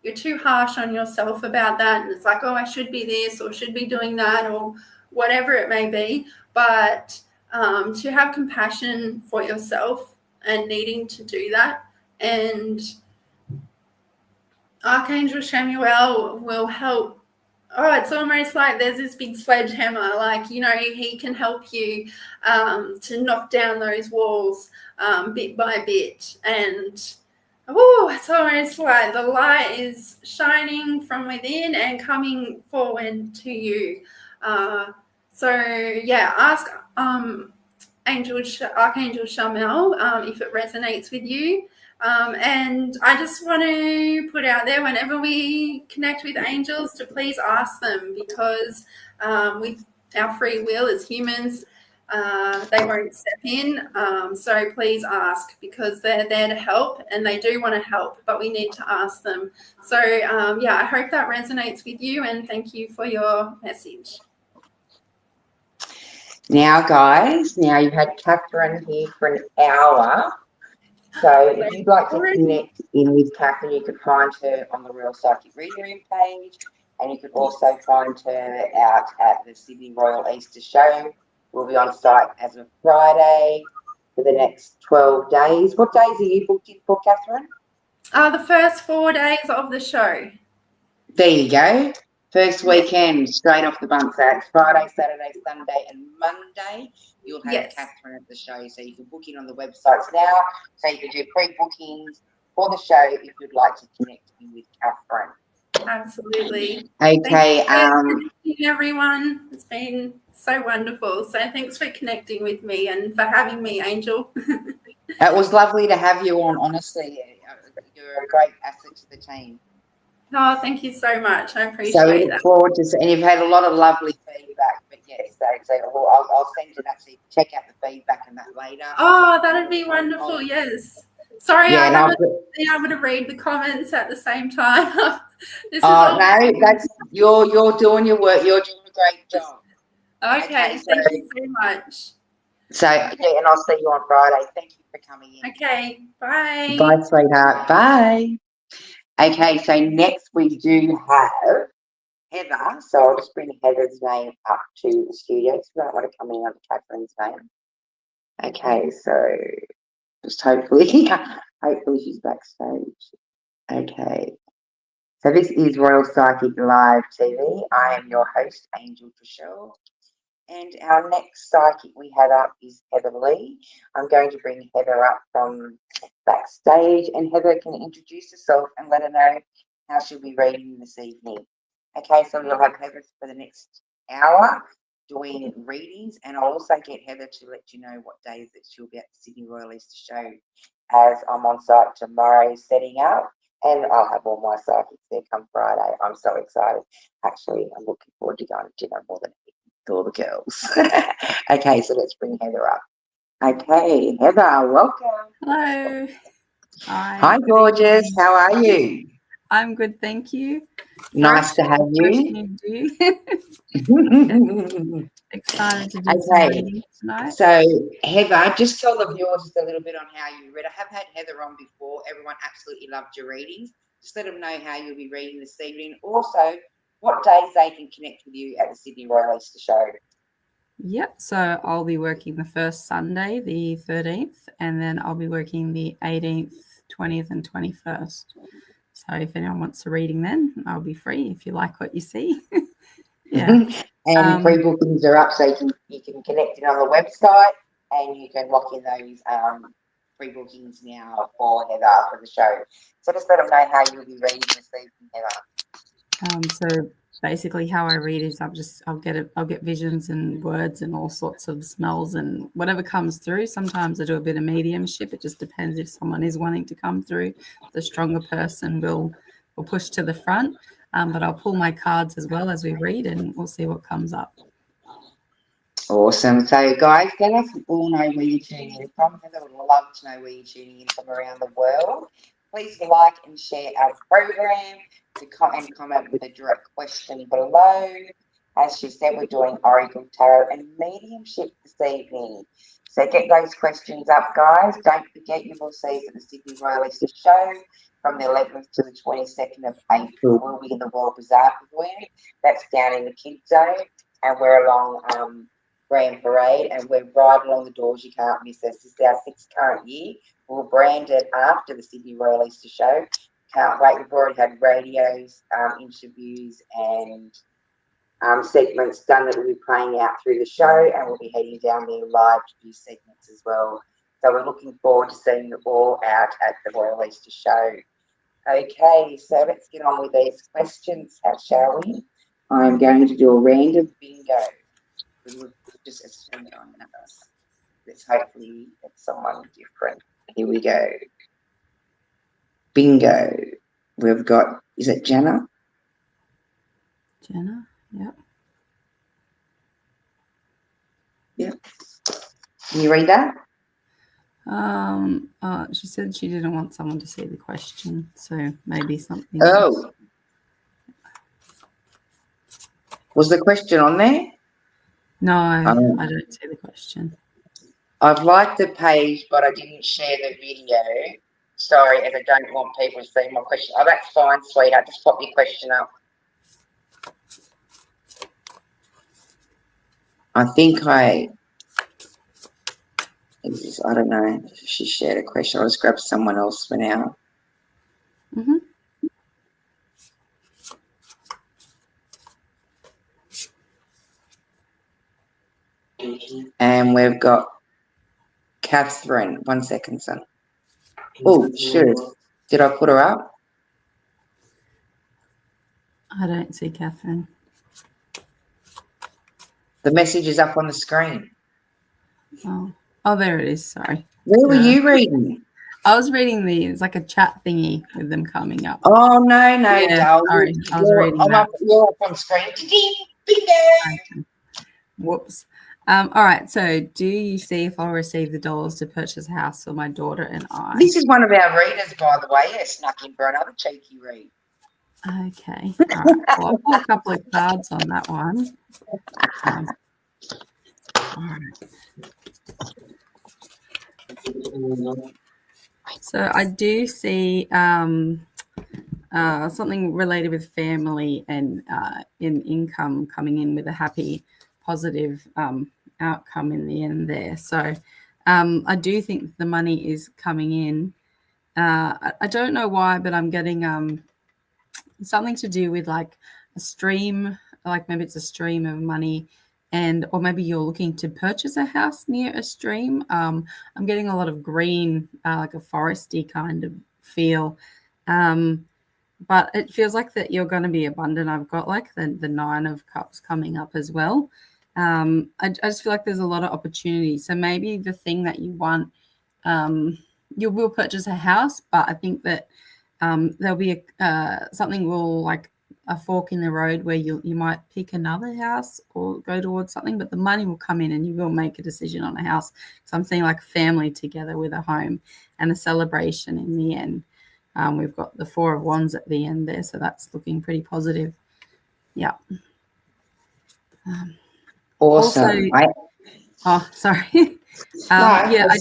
you're too harsh on yourself about that. And it's like, I should be this or should be doing that or whatever it may be. But to have compassion for yourself and needing to do that. And Archangel Shemuel will help. It's almost like there's this big sledgehammer, like, he can help you to knock down those walls bit by bit. And it's almost like the light is shining from within and coming forward to you. Ask Archangel Shemuel if it resonates with you. And I just want to put out there, whenever we connect with angels, to please ask them, because with our free will as humans, they won't step in. So please ask, because they're there to help and they do want to help, but we need to ask them. So, I hope that resonates with you, and thank you for your message. Now, guys, you've had Catherine here for an hour. So if you'd like to connect in with Catherine, you could find her on the Real Psychic Reading Room page, and you could also find her out at the Sydney Royal Easter Show. We'll be on site as of Friday for the next 12 days. What days are you booked in for, Catherine? The first 4 days of the show. There you go. First weekend, straight off the bump. So it's Friday, Saturday, Sunday, and Monday. You'll have Catherine at the show. So you can book in on the websites now. So you can do pre-bookings for the show if you'd like to connect in with Catherine. Absolutely. Okay. Thank you, everyone. It's been so wonderful. So thanks for connecting with me and for having me, Angel. It was lovely to have you on, honestly. You're a great asset to the team. Oh, thank you so much. I appreciate that. So we look forward to, and you've had a lot of lovely feedback. But yes, so I'll send you that so you can check out the feedback and that later. Oh, that'd be wonderful. Yes. Sorry, I haven't been able to read the comments at the same time. No, that's you're doing your work. You're doing a great job. Okay, thank you so much. So and I'll see you on Friday. Thank you for coming in. Okay, bye. Bye, sweetheart. Bye. Okay, so next we do have Heather. So I'll just bring Heather's name up to the studio. So I don't want to come in under Catherine's name. Okay, so just hopefully she's backstage. Okay. So this is Royal Psychic Live TV. I am your host, Angel Trishelle. And our next psychic we have up is Heather Lee. I'm going to bring Heather up from backstage, and Heather can introduce herself and let her know how she'll be reading this evening. Okay, so we'll have Heather for the next hour doing readings, and I'll also get Heather to let you know what days that she'll be at the Sydney Royal Easter Show, as I'm on site tomorrow setting up, and I'll have all my psychics there come Friday. I'm so excited. Actually, I'm looking forward to going to dinner more than with all the girls. Okay, so let's bring Heather up. Okay, Heather, welcome. Hello. Hi, gorgeous. How are you? I'm good, thank you. Nice to have you. Excited to do some Okay, reading tonight. so Heather, just tell the viewers just a little bit on how you read. I have had Heather on before. Everyone absolutely loved your readings. Just let them know how you'll be reading this evening. Also, what days they can connect with you at the Sydney Royal Easter Show. Yep, so I'll be working the first Sunday, the 13th, and then I'll be working the 18th, 20th, and 21st. So if anyone wants a reading then, I'll be free if you like what you see. Yeah. And pre-bookings are up, so you can connect it on the website, and you can lock in those pre-bookings now for Heather for the show. So just let them know how you'll be reading this evening, Heather. So basically how I read is I'll get visions and words and all sorts of smells and whatever comes through. Sometimes I do a bit of mediumship. It just depends if someone is wanting to come through. The stronger person will push to the front. But I'll pull my cards as well as we read, and we'll see what comes up. Awesome. So, guys, let us all know where you're tuning in from. Heather would love to know where you're tuning in from around the world. Please like and share our program. Comment with a direct question below. As she said, we're doing Oracle Tarot and mediumship this evening. So get those questions up, guys. Don't forget you will see us at the Sydney Royal Easter Show from the 11th to the 22nd of April. We'll be in the Royal Bazaar Pavilion. That's down in the Kids Zone. And we're along Grand Parade, and we're right along the doors. You can't miss us. This is our 6th current year. We'll brand it after the Sydney Royal Easter Show. Can't wait. We've already had radios, interviews, and segments done that will be playing out through the show, and we'll be heading down there live to do segments as well. So we're looking forward to seeing you all out at the Royal Easter Show. Okay, so let's get on with these questions, shall we? I'm going to do a random bingo. We'll just assume it on us. Let's hopefully get someone different. Here we go. Bingo. We've got, is it Jenna? Jenna, yep. Yep. Can you read that? She said she didn't want someone to see the question, so maybe something else. Else. Was the question on there? No, I don't see the question. I've liked the page, but I didn't share the video. Sorry, as I don't want people to see my question. Oh, that's fine, sweetheart. Just pop your question up. I think I don't know if she shared a question. I'll just grab someone else for now. Mm-hmm. And we've got Catherine. 1 second, son. Oh, shoot. Did I put her up? I don't see Catherine. The message is up on the screen. Oh, there it is. Sorry. Where were you reading? I was reading it's like a chat thingy with them coming up. Oh, no, yeah, sorry. I was reading that. You're up on screen. Bingo! Okay. Whoops. All right. So do you see if I'll receive the dollars to purchase a house for my daughter and I? This is one of our readers, by the way. I snuck in for another cheeky read. Okay. All right. Well, I'll pull a couple of cards on that one. All right. So I do see something related with family and in income coming in with a happy, positive outcome in the end there. So I do think the money is coming in. I don't know why, but I'm getting something to do with like a stream, like maybe it's a stream of money, or maybe you're looking to purchase a house near a stream. I'm getting a lot of green, like a foresty kind of feel. But it feels like that you're going to be abundant. I've got like the 9 of Cups coming up as well. I just feel like there's a lot of opportunity. So maybe the thing that you want, you will purchase a house, but I think that there'll be something will like a fork in the road where you might pick another house or go towards something, but the money will come in and you will make a decision on a house. So I'm seeing like a family together with a home and a celebration in the end. We've got the 4 of Wands at the end there, so that's looking pretty positive. Yeah. Awesome. Sorry. I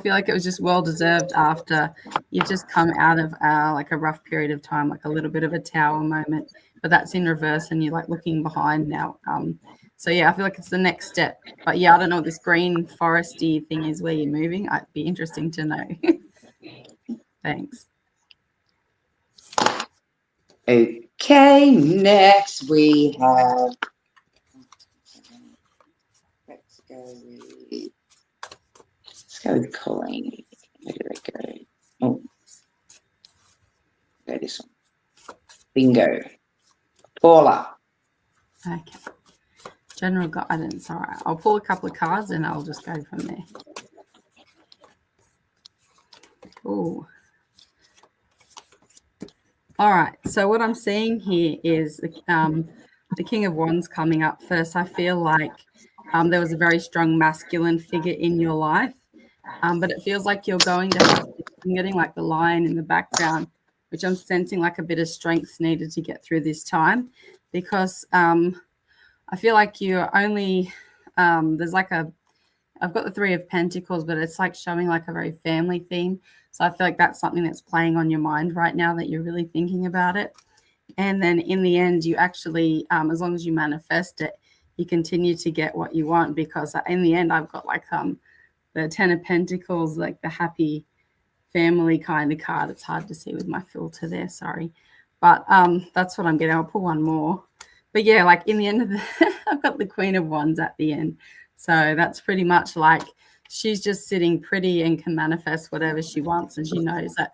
feel like it was just well deserved after you've just come out of like a rough period of time, like a little bit of a Tower moment, but that's in reverse and you're like looking behind now. So yeah, I feel like it's the next step. But yeah, I don't know what this green foresty thing is where you're moving. It'd be interesting to know. Thanks. Okay, next we have, let's go with Colleen. Where did I go? Oh, go this one. Bingo. Paula. Okay. General guidance. All right. I'll pull a couple of cards and I'll just go from there. Oh. All right. So what I'm seeing here is the King of Wands coming up first. I feel like there was a very strong masculine figure in your life, but it feels like you're going to have, I'm getting like the lion in the background, which I'm sensing like a bit of strength needed to get through this time, because I feel like you're only, there's like I've got the 3 of Pentacles, but it's like showing like a very family theme. So I feel like that's something that's playing on your mind right now, that you're really thinking about it. And then in the end, you actually, as long as you manifest it, you continue to get what you want, because in the end, I've got like the 10 of Pentacles, like the happy family kind of card. It's hard to see with my filter there, sorry. But that's what I'm getting. I'll pull one more. But yeah, like in the end of I've got the Queen of Wands at the end. So that's pretty much like she's just sitting pretty and can manifest whatever she wants. And she knows that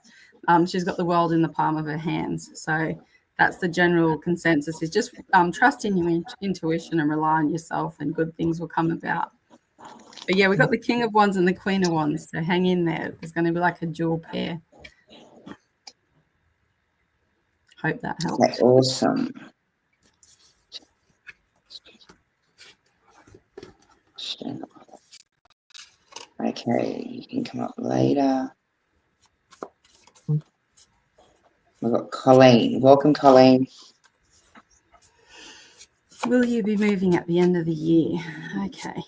she's got the world in the palm of her hands. So that's the general consensus, is just trust in your intuition and rely on yourself, and good things will come about. But yeah, we've got the King of Wands and the Queen of Wands. So hang in there. There's going to be like a dual pair. Hope that helps. That's awesome. Okay, you can come up later. We've got Colleen. Welcome, Colleen. Will you be moving at the end of the year? Okay.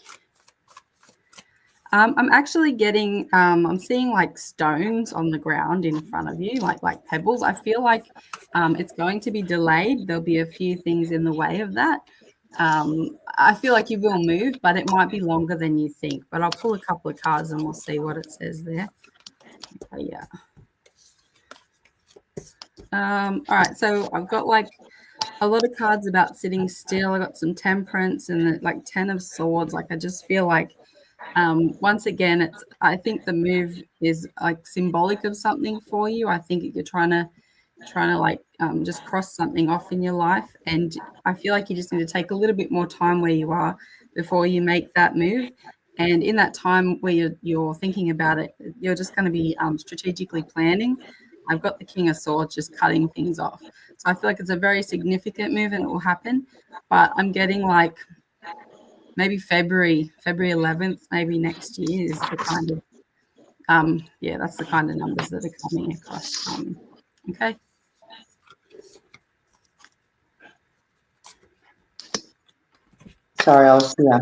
I'm actually getting, I'm seeing like stones on the ground in front of you, like pebbles. I feel like it's going to be delayed. There'll be a few things in the way of that. I feel like you will move, but it might be longer than you think. But I'll pull a couple of cards and we'll see what it says there. Okay, yeah. All right, so I've got like a lot of cards about sitting still. I got some temperance and like 10 of swords. Like I just feel like once again, I think the move is like symbolic of something for you. I think you're trying to like just cross something off in your life, and I feel like you just need to take a little bit more time where you are before you make that move. And in that time where you're thinking about it, you're just going to be strategically planning. I've got the King of Swords just cutting things off. So I feel like it's a very significant move and it will happen. But I'm getting like maybe February 11th, maybe next year is the kind of, yeah, that's the kind of numbers that are coming across. Okay. Sorry, I was here.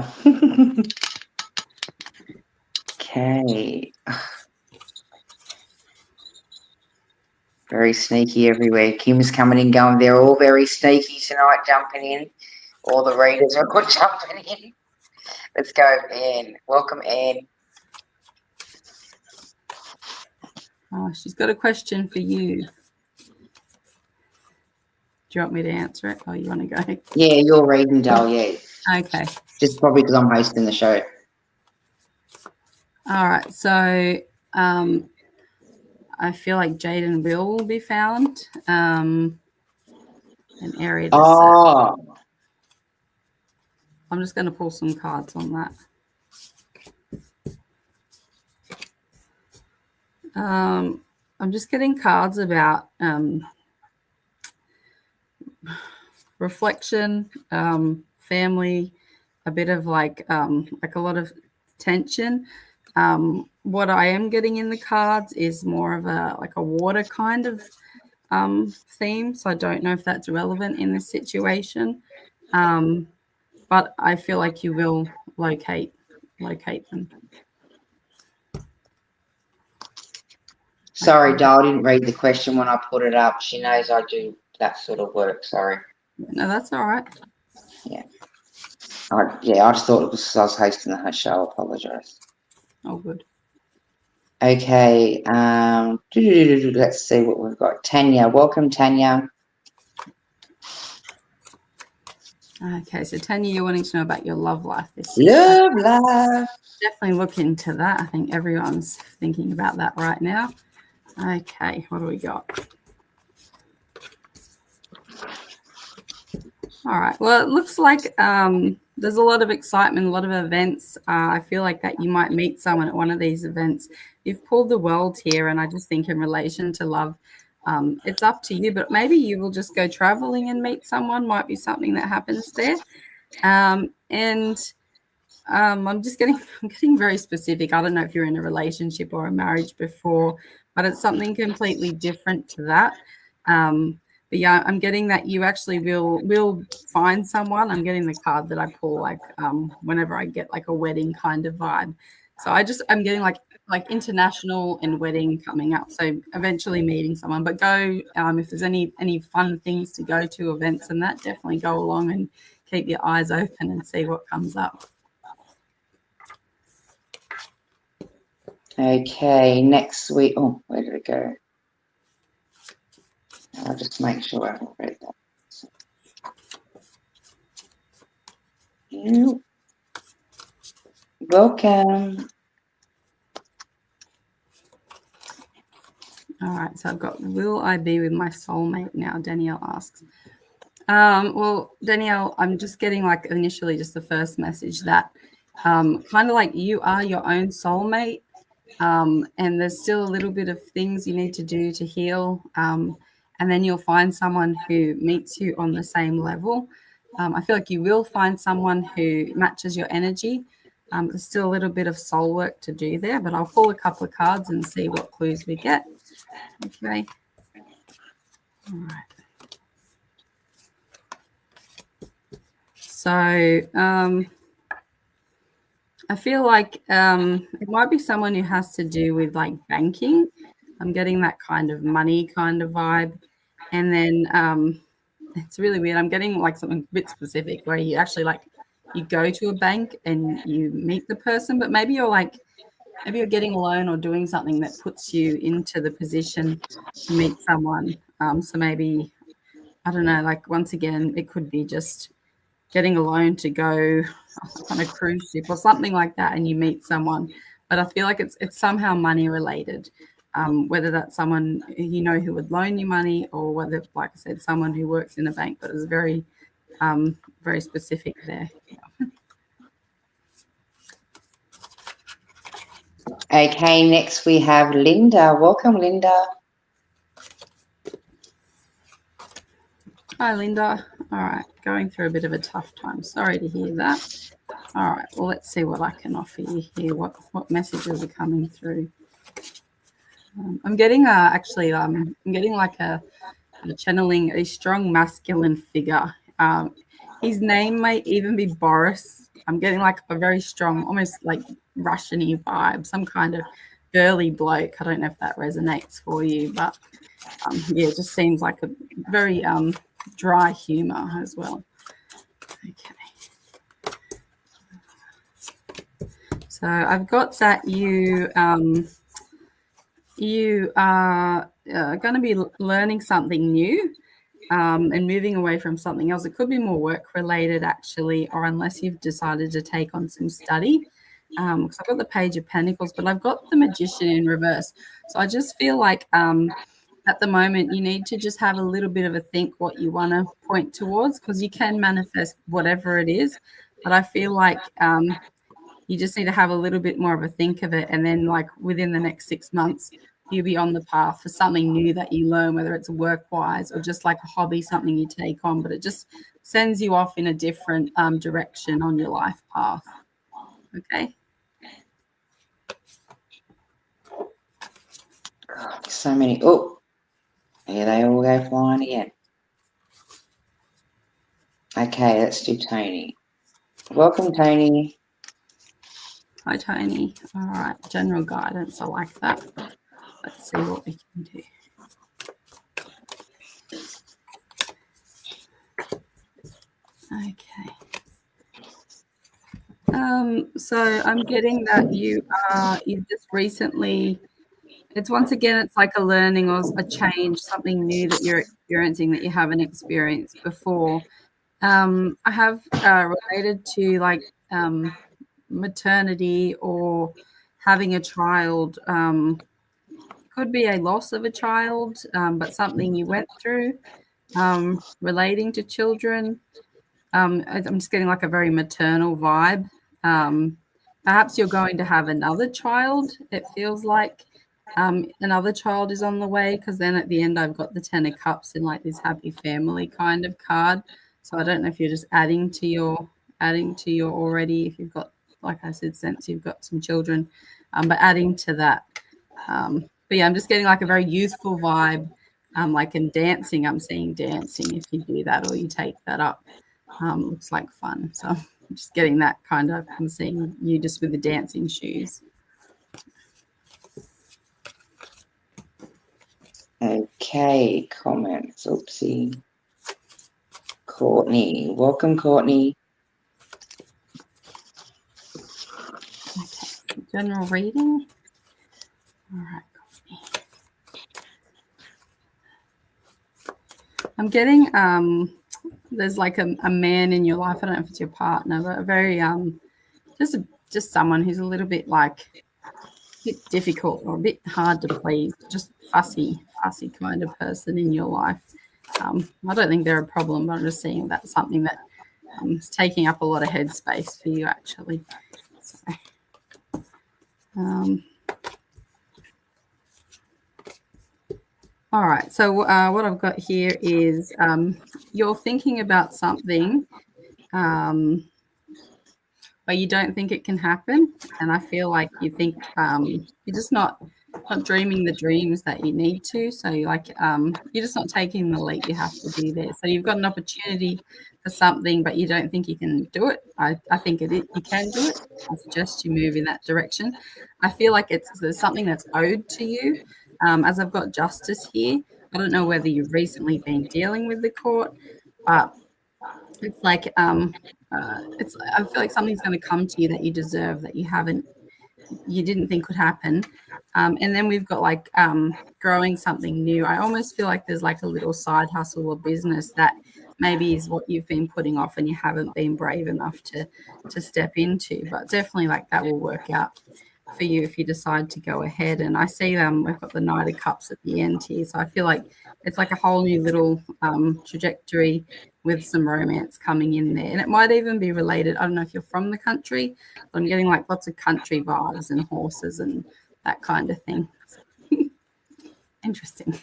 Okay. Very sneaky everywhere. Kim's coming in, going. They're all very sneaky tonight, jumping in. All the readers are good jumping in. Let's go, Anne. Welcome, Anne. Oh, she's got a question for you. you want me to answer it, or you want to go? Yeah, you're reading, Dal. Yeah, Okay. just probably because I'm hosting the show. All right. So I feel like Jaden will be found. An area to search. Oh, I'm just going to pull some cards on that. I'm just getting cards about reflection, family, a bit of like a lot of tension. What I am getting in the cards is more of a water kind of theme, so I don't know if that's relevant in this situation. But I feel like you will locate them. sorry, Dal. I didn't read the question when I put it up. She knows I do that sort of work. Sorry. No, that's all right. I just thought it was 'cause I was hosting the show. I apologise. Oh, good. Okay. Let's see what we've got. Tanya, welcome, Tanya. Okay, so Tanya, you're wanting to know about your love life this year. Love life. Definitely look into that. I think everyone's thinking about that right now. Okay, what do we got? All right. Well, it looks like there's a lot of excitement, a lot of events. I feel like that you might meet someone at one of these events. You've pulled the world here, and I just think in relation to love, it's up to you, but maybe you will just go traveling and meet someone. Might be something that happens there. I'm getting very specific. I don't know if you're in a relationship or a marriage before, but it's something completely different to that. But yeah, I'm getting that you actually will find someone. I'm getting the card that I pull whenever I get like a wedding kind of vibe. So I'm getting like international and wedding coming up. So eventually meeting someone. But go if there's any fun things to go to, events and that, definitely go along and keep your eyes open and see what comes up. Okay, next week. Oh, where did it go? I'll just make sure I haven't read that. You. Welcome. All right, so I've got, will I be with my soulmate now? Danielle asks. Well, Danielle, I'm just getting like initially just the first message that kind of like you are your own soulmate, and there's still a little bit of things you need to do to heal, and then you'll find someone who meets you on the same level. I feel like you will find someone who matches your energy. There's still a little bit of soul work to do there, but I'll pull a couple of cards and see what clues we get. Okay. All right. So I feel like it might be someone who has to do with like banking. I'm getting that kind of money kind of vibe. And then it's really weird. I'm getting like something a bit specific where you actually like you go to a bank and you meet the person, but maybe you're getting a loan or doing something that puts you into the position to meet someone. So maybe, I don't know, like once again, it could be just getting a loan to go on a cruise ship or something like that, and you meet someone. But I feel like it's somehow money related, whether that's someone who would loan you money, or whether, like I said, someone who works in a bank. But it's very, very specific there. Okay, next we have Linda. Welcome, Linda. Hi, Linda. All right, going through a bit of a tough time. Sorry to hear that. All right, well, let's see what I can offer you here. What messages are coming through? I'm getting I'm getting like a channeling a strong masculine figure. His name might even be Boris. I'm getting like a very strong, almost like Russian-y vibe, some kind of girly bloke. I don't know if that resonates for you, but yeah, it just seems like a very dry humor as well. Okay. So I've got that you are going to be learning something new. and moving away from something else. It could be more work related actually, or unless you've decided to take on some study. Because I've got the Page of Pentacles, but I've got the Magician in reverse. So I just feel like at the moment you need to just have a little bit of a think what you want to point towards, because you can manifest whatever it is. But I feel like you just need to have a little bit more of a think of it. And then like within the next 6 months, you'll be on the path for something new that you learn, whether it's work-wise or just like a hobby, something you take on. But it just sends you off in a different direction on your life path. Okay. God, so many. Oh, here they all go flying again. Okay, let's do Tony. Welcome, Tony. Hi, Tony. All right. General guidance. I like that. Let's see what we can do. Okay. So I'm getting that you've just recently, it's once again, it's like a learning or a change, something new that you're experiencing that you haven't experienced before. I have related to like maternity or having a child. Could be a loss of a child, but something you went through relating to children. I'm just getting like a very maternal vibe. Perhaps you're going to have another child. It feels like another child is on the way, because then at the end I've got the 10 of Cups and like this happy family kind of card. So I don't know if you're just adding to your already, if you've got, like I said, since you've got some children, but adding to that. But yeah, I'm just getting like a very youthful vibe. Like in dancing, I'm seeing dancing if you do that or you take that up. Looks like fun. So I'm just getting that kind of, I'm seeing you just with the dancing shoes. Okay, comments. Oopsie. Courtney. Welcome, Courtney. Okay, general reading. All right, Courtney. I'm getting there's like a man in your life. I don't know if it's your partner, but a very just someone who's a little bit like a bit difficult or a bit hard to please, just fussy kind of person in your life. I don't think they're a problem, but I'm just seeing that's something that is taking up a lot of headspace for you actually. So, all right, so what I've got here is you're thinking about something but you don't think it can happen, and I feel like you think you're just not dreaming the dreams that you need to. So you're just not taking the leap you have to do there. So you've got an opportunity for something, but you don't think you can do it. I think you can do it. I suggest you move in that direction. I feel like there's something that's owed to you. As I've got Justice here, I don't know whether you've recently been dealing with the court, but it's like I feel like something's going to come to you that you deserve, that you didn't think could happen. And then we've got like growing something new. I almost feel like there's like a little side hustle or business that maybe is what you've been putting off and you haven't been brave enough to step into. But definitely like that will work out for you if you decide to go ahead. And I see we've got the Knight of Cups at the end here. So I feel like it's like a whole new little trajectory with some romance coming in there. And it might even be related. I don't know if you're from the country, but I'm getting like lots of country vibes and horses and that kind of thing. Interesting.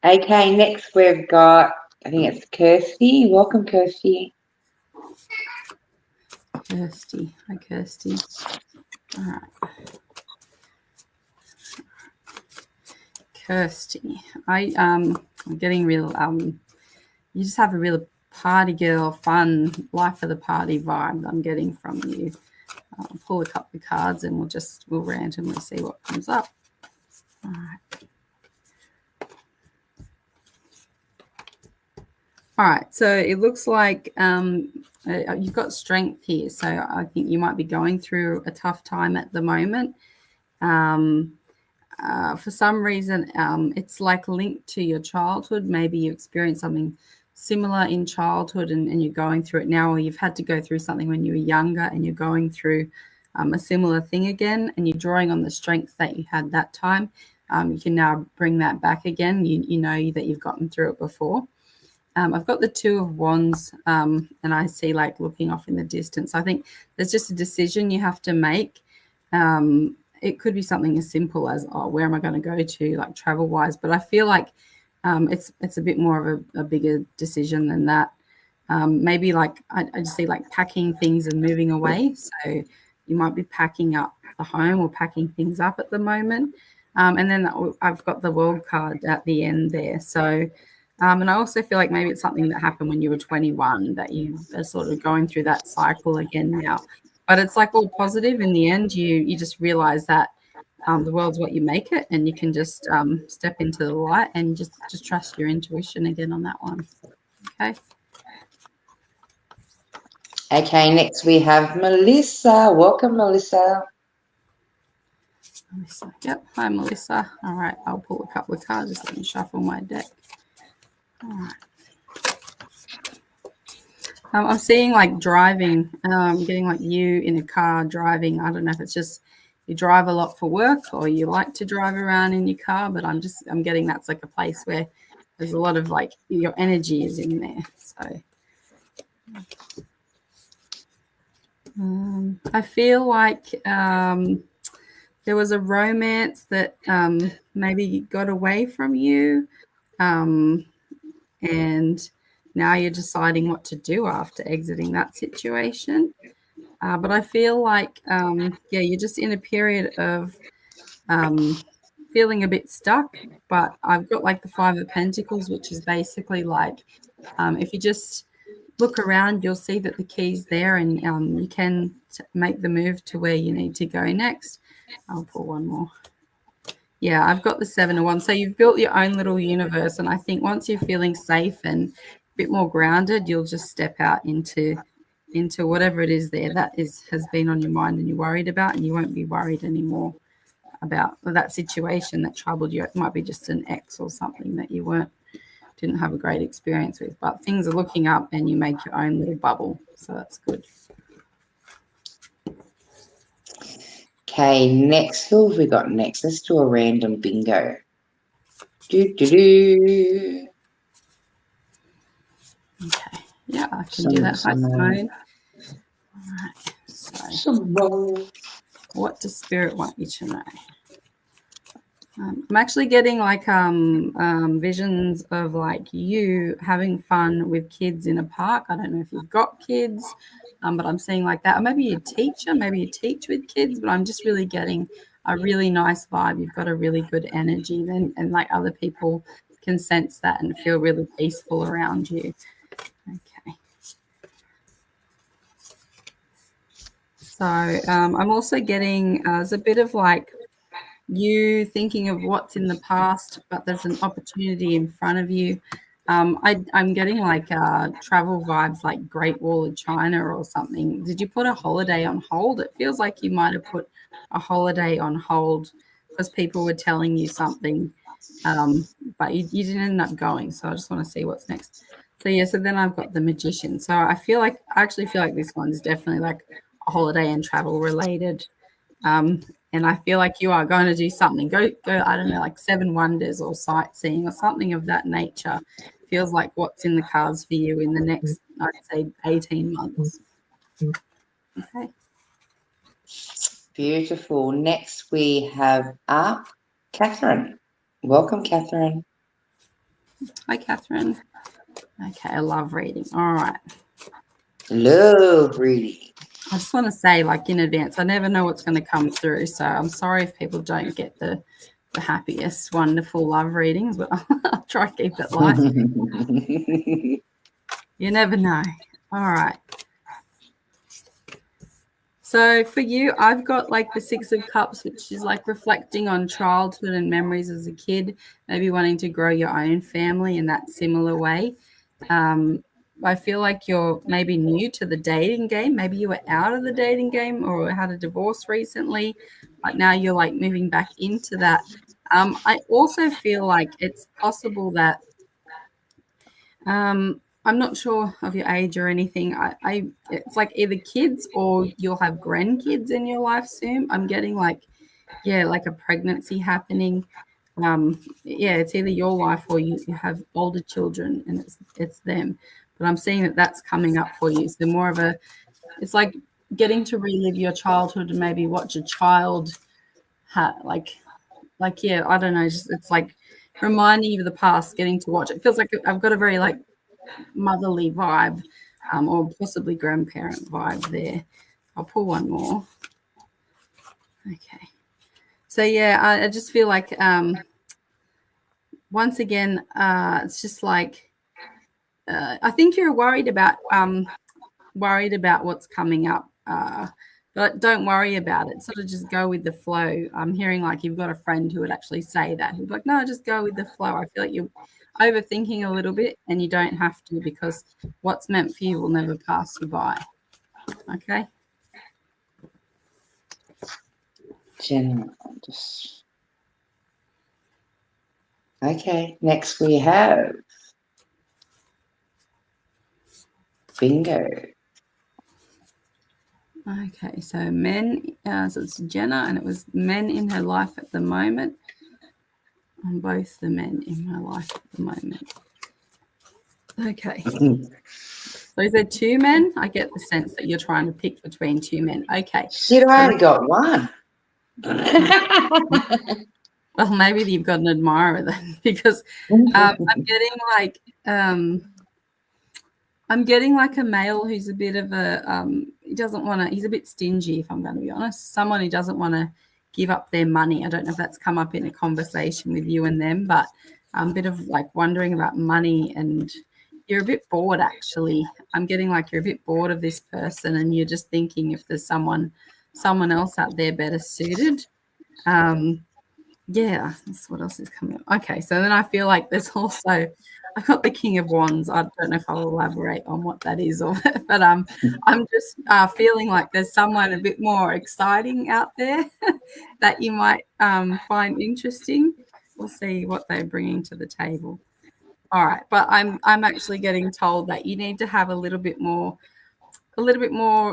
Okay, next we've got, I think it's Kirsty. Welcome, Kirsty. Kirsty. Hi, Kirsty. All right. Kirsty. I'm getting real you just have a real party girl, fun, life of the party vibe I'm getting from you. I'll pull a couple of cards and we'll randomly see what comes up. All right. All right, so it looks like you've got strength here. So I think you might be going through a tough time at the moment. for some reason, it's like linked to your childhood. Maybe you experienced something similar in childhood and you're going through it now, or you've had to go through something when you were younger and you're going through a similar thing again, and you're drawing on the strength that you had that time. You can now bring that back again. You know that you've gotten through it before. I've got the Two of Wands, and I see like looking off in the distance. I think there's just a decision you have to make. It could be something as simple as, oh, where am I going to go to, like travel-wise? But I feel like it's a bit more of a bigger decision than that. Maybe like I just see like packing things and moving away. So you might be packing up the home or packing things up at the moment. And then I've got the World card at the end there. So, and I also feel like maybe it's something that happened when you were 21, that you are sort of going through that cycle again now. But it's like all positive in the end. You just realize that the world's what you make it, and you can just step into the light and just trust your intuition again on that one. Okay. Okay, next we have Melissa. Welcome, Melissa. Melissa. Yep. Hi, Melissa. All right. I'll pull a couple of cards. Just let me shuffle my deck. All right. I'm seeing like driving, getting like you in a car driving. I don't know if it's just you drive a lot for work or you like to drive around in your car, but I'm getting that's like a place where there's a lot of like your energy is in there. So I feel like there was a romance that maybe got away from you, and now you're deciding what to do after exiting that situation. But I feel like, you're just in a period of feeling a bit stuck. But I've got like the Five of Pentacles, which is basically like if you just look around, you'll see that the key's there, and you can make the move to where you need to go next. I'll pull one more. Yeah, I've got the Seven of Wands. So you've built your own little universe, and I think once you're feeling safe and a bit more grounded, you'll just step out into whatever it is there that has been on your mind and you're worried about, and you won't be worried anymore about that situation that troubled you. It might be just an ex or something that you didn't have a great experience with, but things are looking up and you make your own little bubble. So that's good. Okay, next, who have we got next? Let's do a random bingo. Okay, yeah, I can do that by phone. All right, so what does Spirit want you to know? I'm actually getting like visions of like you having fun with kids in a park. I don't know if you've got kids, but I'm seeing like that. Or maybe you're a teacher, maybe you teach with kids, but I'm just really getting a really nice vibe. You've got a really good energy, and like other people can sense that and feel really peaceful around you. Okay. So I'm also getting there's a bit of like you thinking of what's in the past, but there's an opportunity in front of you. I'm getting like travel vibes, like Great Wall of China or something. Did you put a holiday on hold? It feels like you might have put a holiday on hold because people were telling you something, but you didn't end up going. So I just want to see what's next. So yeah, so then I've got the Magician. So I actually feel like this one is definitely like a holiday and travel related. And I feel like you are going to do something. Go, I don't know, like 7 wonders or sightseeing or something of that nature. Feels like what's in the cards for you in the next, I'd say, 18 months. Okay. Beautiful. Next we have Catherine. Welcome, Catherine. Hi, Catherine. Okay, I love reading. All right. Love reading. I just want to say, like in advance, I never know what's going to come through. So I'm sorry if people don't get the happiest, wonderful love readings, but I'll try to keep it light. You never know. All right. So for you, I've got like the Six of Cups, which is like reflecting on childhood and memories as a kid, maybe wanting to grow your own family in that similar way. I feel like you're maybe new to the dating game. Maybe you were out of the dating game or had a divorce recently, but now you're like moving back into that. I also feel like it's possible that I'm not sure of your age or anything. It's like either kids or you'll have grandkids in your life soon. I'm getting like, yeah, like a pregnancy happening. Yeah, it's either your life or you have older children and it's them. But I'm seeing that that's coming up for you. So more of it's like getting to relive your childhood and maybe watch a child yeah, I don't know, just it's like reminding you of the past, getting to watch it. It feels like I've got a very like motherly vibe, or possibly grandparent vibe there. I'll pull one more. Okay. So yeah, I just feel like once again, it's just like I think you're worried about what's coming up. But don't worry about it. Sort of just go with the flow. I'm hearing like you've got a friend who would actually say that. Who'd be like, no, just go with the flow. I feel like you're overthinking a little bit and you don't have to, because what's meant for you will never pass you by. Okay. Jenna, okay, next we have bingo. Okay, so men, so it's Jenna, and it was men in her life at the moment. On both the men in my life at the moment. Okay. So is there two men? I get the sense that you're trying to pick between two men. Okay. Shit, I only got one. Well, maybe you've got an admirer then, because I'm getting like a male who's a bit of a he doesn't want to. He's a bit stingy, if I'm going to be honest. Someone who doesn't want to give up their money. I don't know if that's come up in a conversation with you and them, but I'm a bit of like wondering about money, and you're a bit bored actually. I'm getting like you're a bit bored of this person, and you're just thinking if there's someone else out there better suited. Yeah, that's what else is coming up. Okay, so then I feel like there's also I've got the King of Wands. I don't know if I'll elaborate on what that is, but I'm just feeling like there's someone a bit more exciting out there that you might find interesting. We'll see what they're bringing to the table. All right, but I'm actually getting told that you need to have a little bit more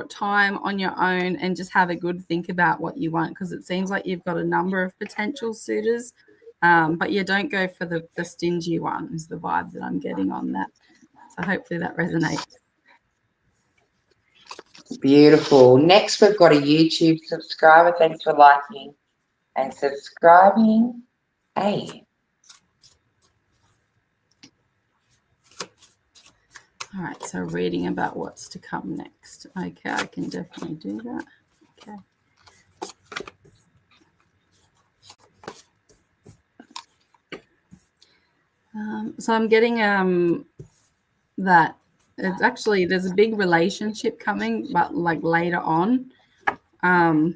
time on your own and just have a good think about what you want, because it seems like you've got a number of potential suitors, but yeah, don't go for the stingy one is the vibe that I'm getting on that. So hopefully that resonates. Beautiful. Next, we've got a YouTube subscriber. Thanks for liking and subscribing. Hey. All right, so reading about what's to come next. Okay, I can definitely do that. Okay. So I'm getting that it's actually there's a big relationship coming, but like later on. Or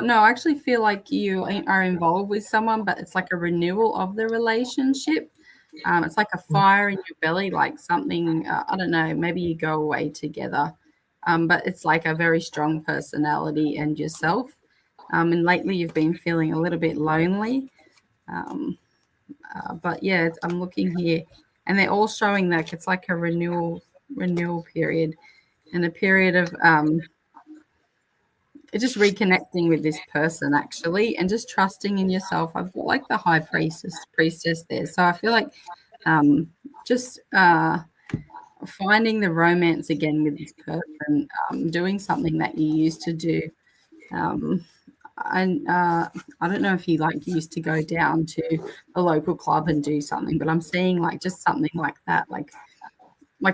no, I actually feel like you are involved with someone, but it's like a renewal of the relationship. It's like a fire in your belly, like something, I don't know, maybe you go away together, but it's like a very strong personality and yourself. And lately you've been feeling a little bit lonely. But yeah, I'm looking here and they're all showing that it's like a renewal period and a period of just reconnecting with this person actually, and just trusting in yourself. I've got like the high priestess there. So I feel like just finding the romance again with this person, doing something that you used to do. And I don't know if you like used to go down to a local club and do something, but I'm seeing like just something like that, like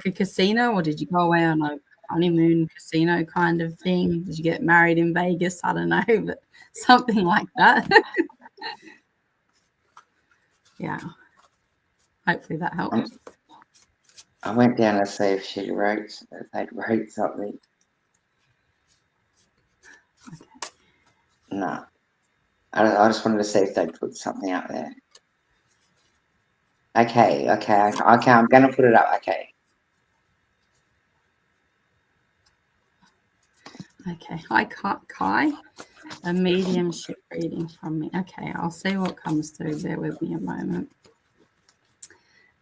a casino, or did you go away on a honeymoon casino kind of thing? Did you get married in Vegas? I don't know, but something like that. Yeah. Hopefully that helps. I went down to see if they'd wrote something. Okay. No. I just wanted to see if they'd put something out there. Okay, I'm going to put it up. Okay. Okay. Hi, Kai. A mediumship reading from me. Okay, I'll see what comes through. Bear with me a moment.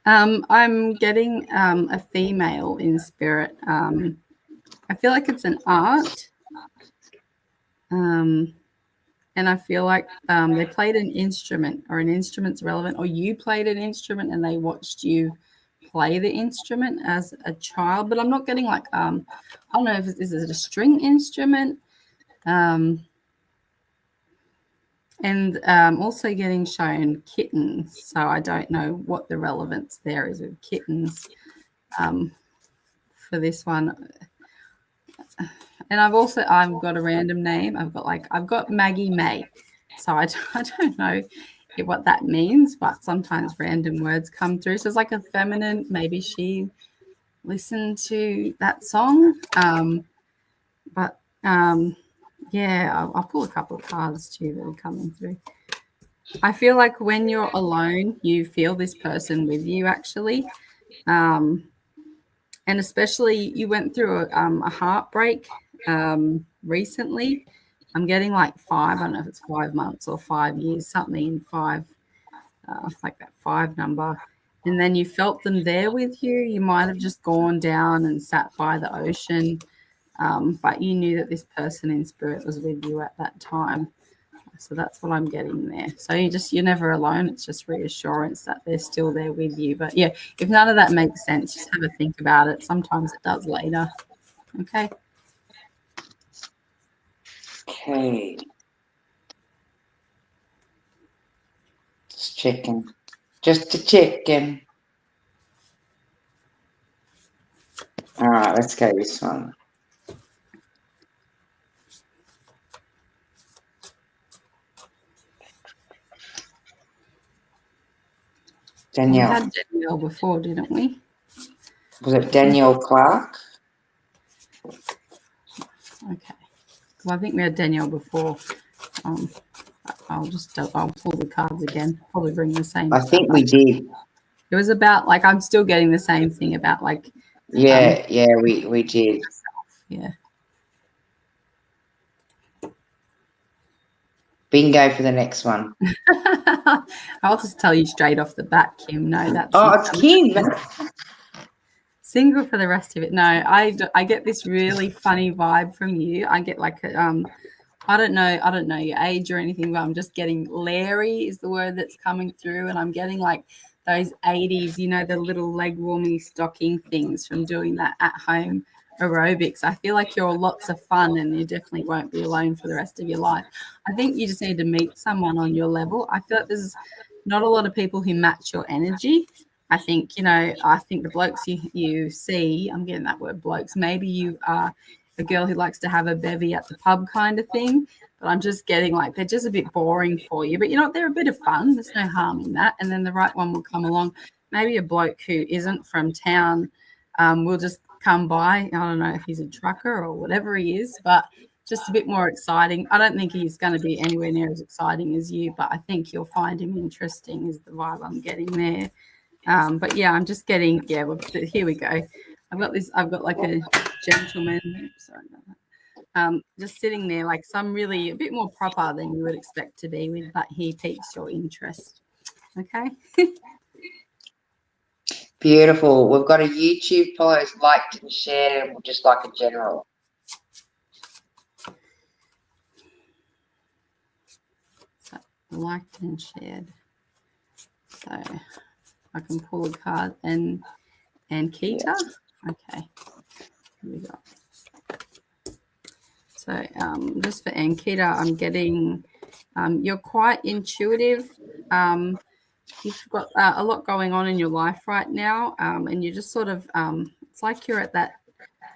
I'm getting a female in spirit. I feel like it's an art. And I feel like they played an instrument, or an instrument's relevant, or you played an instrument and they watched you play the instrument as a child. But I'm not getting like, I don't know if is it a string instrument? And also getting shown kittens. So I don't know what the relevance there is with kittens for this one. And I've got a random name. I've got Maggie May. So I don't know what that means, but sometimes random words come through. So it's like a feminine, maybe she listened to that song. Yeah, I'll pull a couple of cards too that are coming through. I feel like when you're alone, you feel this person with you actually. And especially you went through a heartbreak recently. I'm getting like 5, I don't know if it's 5 months or 5 years, something in 5, like that 5 number. And then you felt them there with you. You might have just gone down and sat by the ocean, but you knew that this person in spirit was with you at that time. So that's what I'm getting there. So you're never alone. It's just reassurance that they're still there with you. But yeah, if none of that makes sense, just have a think about it. Sometimes it does later. Okay. Okay. Just checking. Just a checking. All right, let's go this one. Danielle. We had Danielle before, didn't we? Was it Danielle Clark? Okay. Well, I think we had Danielle before. I'll pull the cards again. Probably bring the same. I think we did. It was about like I'm still getting the same thing about like. Yeah, we did. Yeah. Bingo for the next one. I'll just tell you straight off the bat, Kim. No, that's. Oh, it's Kim. Single for the rest of it. No, I get this really funny vibe from you. I get like I don't know your age or anything, but I'm just getting Larry is the word that's coming through, and I'm getting like those 80s, the little leg warming stocking things from doing that at home aerobics. I feel like you're lots of fun, and you definitely won't be alone for the rest of your life. I think you just need to meet someone on your level. I feel like there's not a lot of people who match your energy. I think, the blokes you see, I'm getting that word blokes, maybe you are a girl who likes to have a bevy at the pub kind of thing, but I'm just getting like they're just a bit boring for you. But, they're a bit of fun. There's no harm in that. And then the right one will come along. Maybe a bloke who isn't from town will just come by. I don't know if he's a trucker or whatever he is, but just a bit more exciting. I don't think he's going to be anywhere near as exciting as you, but I think you'll find him interesting is the vibe I'm getting there. But yeah, I'm just getting, well, here we go. I've got like a gentleman, sorry about that, just sitting there like some really a bit more proper than you would expect to be with, but he piques your interest. Okay. Beautiful. We've got a YouTube follows, liked and shared, and we'll just like a general. So liked and shared. So I can pull a card and Kita. Okay, here we go. So just for Ankita, I'm getting you're quite intuitive. You've got a lot going on in your life right now, and you're just sort of it's like you're at that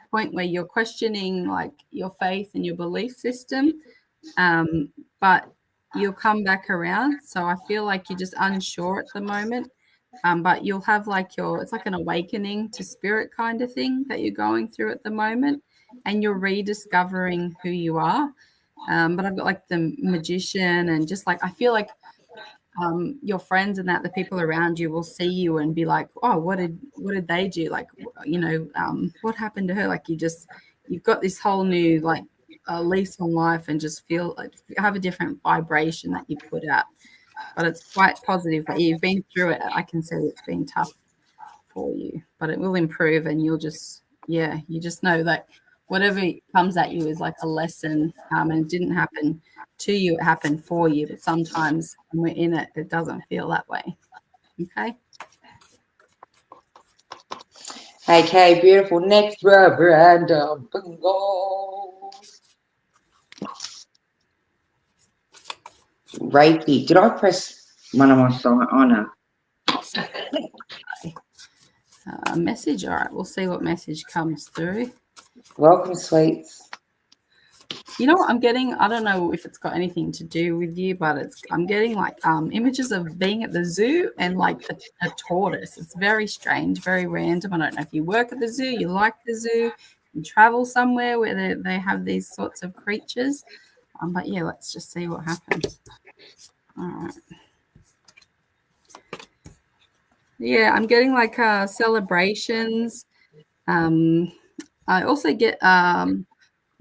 point where you're questioning like your faith and your belief system, but you'll come back around. So I feel like you're just unsure at the moment. But you'll have like it's like an awakening to spirit kind of thing that you're going through at the moment, and you're rediscovering who you are. But I've got like the Magician, and just like I feel like your friends and the people around you will see you and be like, oh, what did they do? Like, what happened to her? Like you've got this whole new like a lease on life and just feel have a different vibration that you put out. But it's quite positive. But you've been through it. I can see it's been tough for you, but it will improve, and you'll just you just know that whatever comes at you is like a lesson, and it didn't happen to you, it happened for you. But sometimes when we're in it, it doesn't feel that way. Okay. Okay, beautiful. Next random bingo. Reiki. Did I press one of my sign honor? Message. All right, we'll see what message comes through. Welcome, sweets. You know what I'm getting? I don't know if it's got anything to do with you, but I'm getting like images of being at the zoo and like a tortoise. It's very strange, very random. I don't know if you work at the zoo, you like the zoo, you travel somewhere where they have these sorts of creatures. But yeah, let's just see what happens. All right. Yeah, I'm getting like celebrations. I also get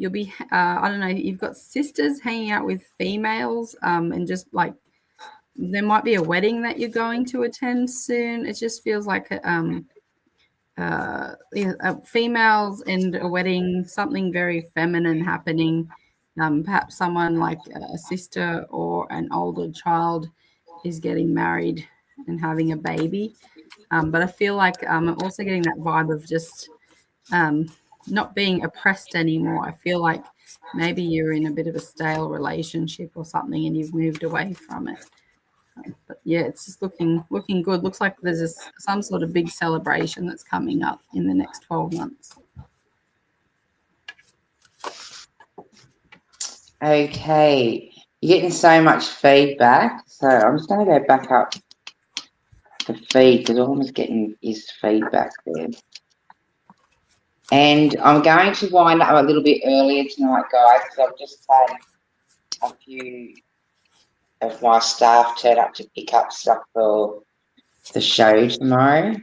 you'll be I don't know, you've got sisters hanging out with females, and just like there might be a wedding that you're going to attend soon. It just feels like females and a wedding, something very feminine happening. Perhaps someone like a sister or an older child is getting married and having a baby. But I feel like I'm also getting that vibe of just not being oppressed anymore. I feel like maybe you're in a bit of a stale relationship or something and you've moved away from it. But yeah, it's just looking good. Looks like there's some sort of big celebration that's coming up in the next 12 months. Okay, you're getting so much feedback. So I'm just going to go back up the feed because all I'm getting is feedback there. And I'm going to wind up a little bit earlier tonight, guys, because I've just had a few of my staff turn up to pick up stuff for the show tomorrow.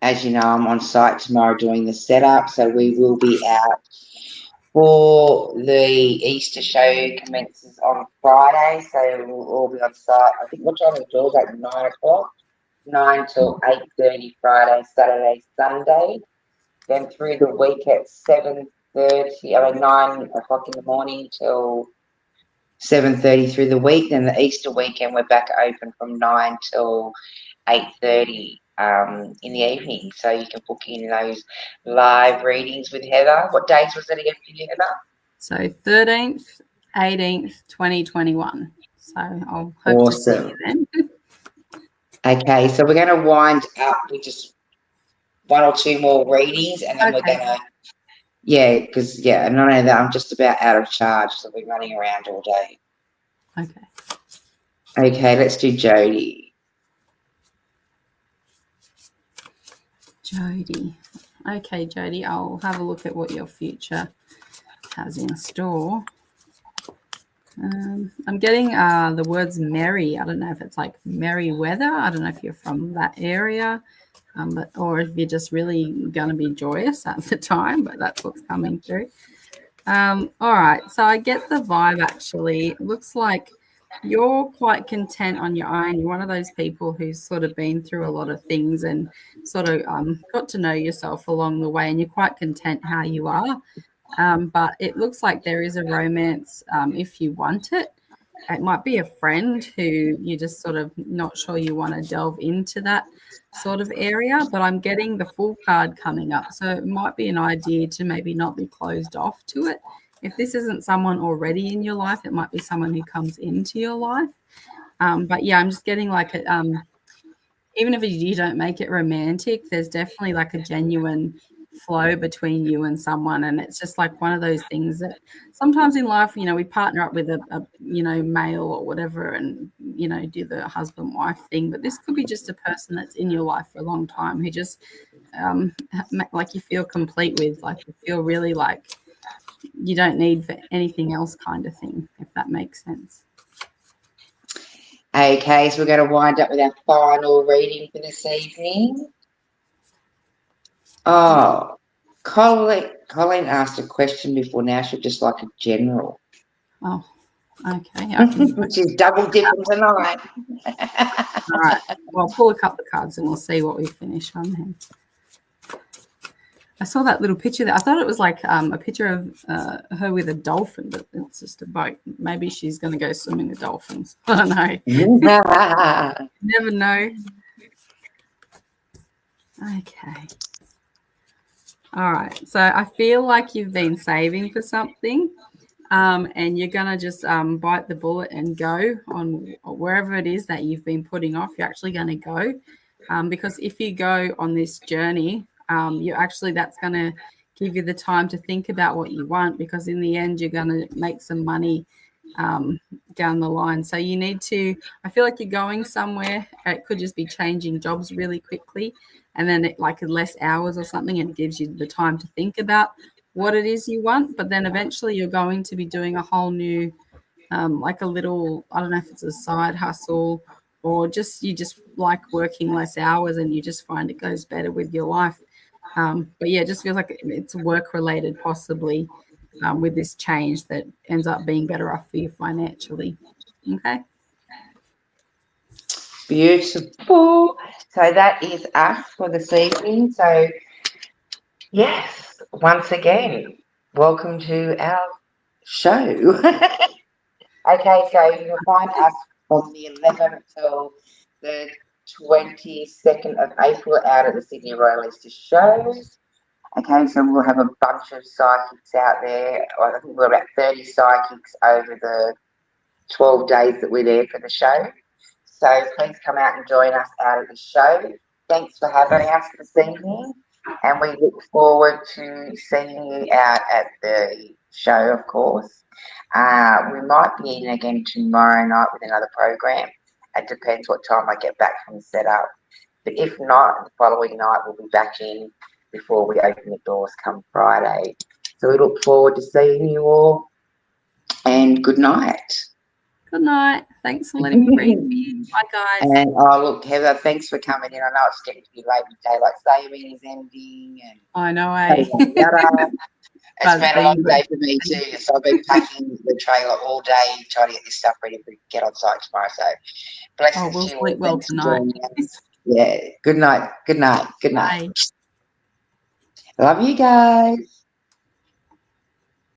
As you know, I'm on site tomorrow doing the setup, so we will be out for the Easter show commences on Friday, so we'll all be on site. I think what time the doors open? 9 o'clock, 9 till 8:30 Friday, Saturday, Sunday. Then through the week at 9 o'clock in the morning till 7:30 through the week. Then the Easter weekend we're back open from 9 till 8:30 in the evening. So you can book in those live readings with Heather. What dates was it again for you, Heather? So 13th, 18th, 2021. So I'll hope to see you then. Okay, so we're going to wind up with just one or two more readings, and then we're going to, because not only that, I'm just about out of charge, so we're running around all day. Okay, let's do Jody. Okay, Jody, I'll have a look at what your future has in store. I'm getting the words merry. I don't know if it's like merry weather. I don't know if you're from that area, or if you're just really going to be joyous at the time, but that's what's coming through. All right, so I get the vibe actually. It looks like you're quite content on your own. You're one of those people who's sort of been through a lot of things and sort of got to know yourself along the way, and you're quite content how you are. But it looks like there is a romance if you want it. It might be a friend who you're just sort of not sure you want to delve into that sort of area, but I'm getting the Fool card coming up. So it might be an idea to maybe not be closed off to it. If this isn't someone already in your life, it might be someone who comes into your life. But yeah, I'm just getting like even if you don't make it romantic, there's definitely like a genuine flow between you and someone, and it's just like one of those things that sometimes in life, we partner up with a male or whatever, and do the husband wife thing, but this could be just a person that's in your life for a long time who just like you feel complete with, like you feel really like you don't need for anything else kind of thing, if that makes sense. Okay, so we're going to wind up with our final reading for this evening. Oh, Colleen asked a question before now. She'd just like a general. Oh, okay. I can She's double dipping tonight. All right. Well, pull a couple of cards and we'll see what we finish on then. I saw that little picture there. I thought it was like a picture of her with a dolphin, but it's just a boat. Maybe she's going to go swimming with dolphins. I don't know. Never know. Okay. All right. So I feel like you've been saving for something. And you're going to just bite the bullet and go on wherever it is that you've been putting off. You're actually going to go because if you go on this journey, that's going to give you the time to think about what you want, because in the end, you're going to make some money down the line. So you need to, I feel like you're going somewhere. It could just be changing jobs really quickly, and then like less hours or something, and it gives you the time to think about what it is you want. But then eventually you're going to be doing a whole new like a little, I don't know if it's a side hustle or just you just like working less hours and you just find it goes better with your life. But yeah, it just feels like it's work related possibly with this change that ends up being better off for you financially. Okay. Beautiful. So that is us for this evening. So yes, once again, welcome to our show. Okay, so you will find us from the 11th till the 22nd of April out at the Sydney Royal Easter shows. Okay, so we'll have a bunch of psychics out there. I think we're about 30 psychics over the 12 days that we're there for the show. So please come out and join us out at the show. Thanks for having us this evening, and we look forward to seeing you out at the show, of course. We might be in again tomorrow night with another program. It depends what time I get back from the setup. But if not, the following night we'll be back in before we open the doors come Friday. So we look forward to seeing you all, and good night. Good night. Thanks for letting me read for you. Bye, guys. And look, Heather, thanks for coming in. I know it's getting to be late with daylight saving is ending, and I know, eh? it's been a long day for me too. So I've been packing the trailer all day, trying to get this stuff ready to get on site tomorrow. So blessings we'll to you. sleep well tonight. Yeah. Good night. Good night. Good night. Bye. Love you guys.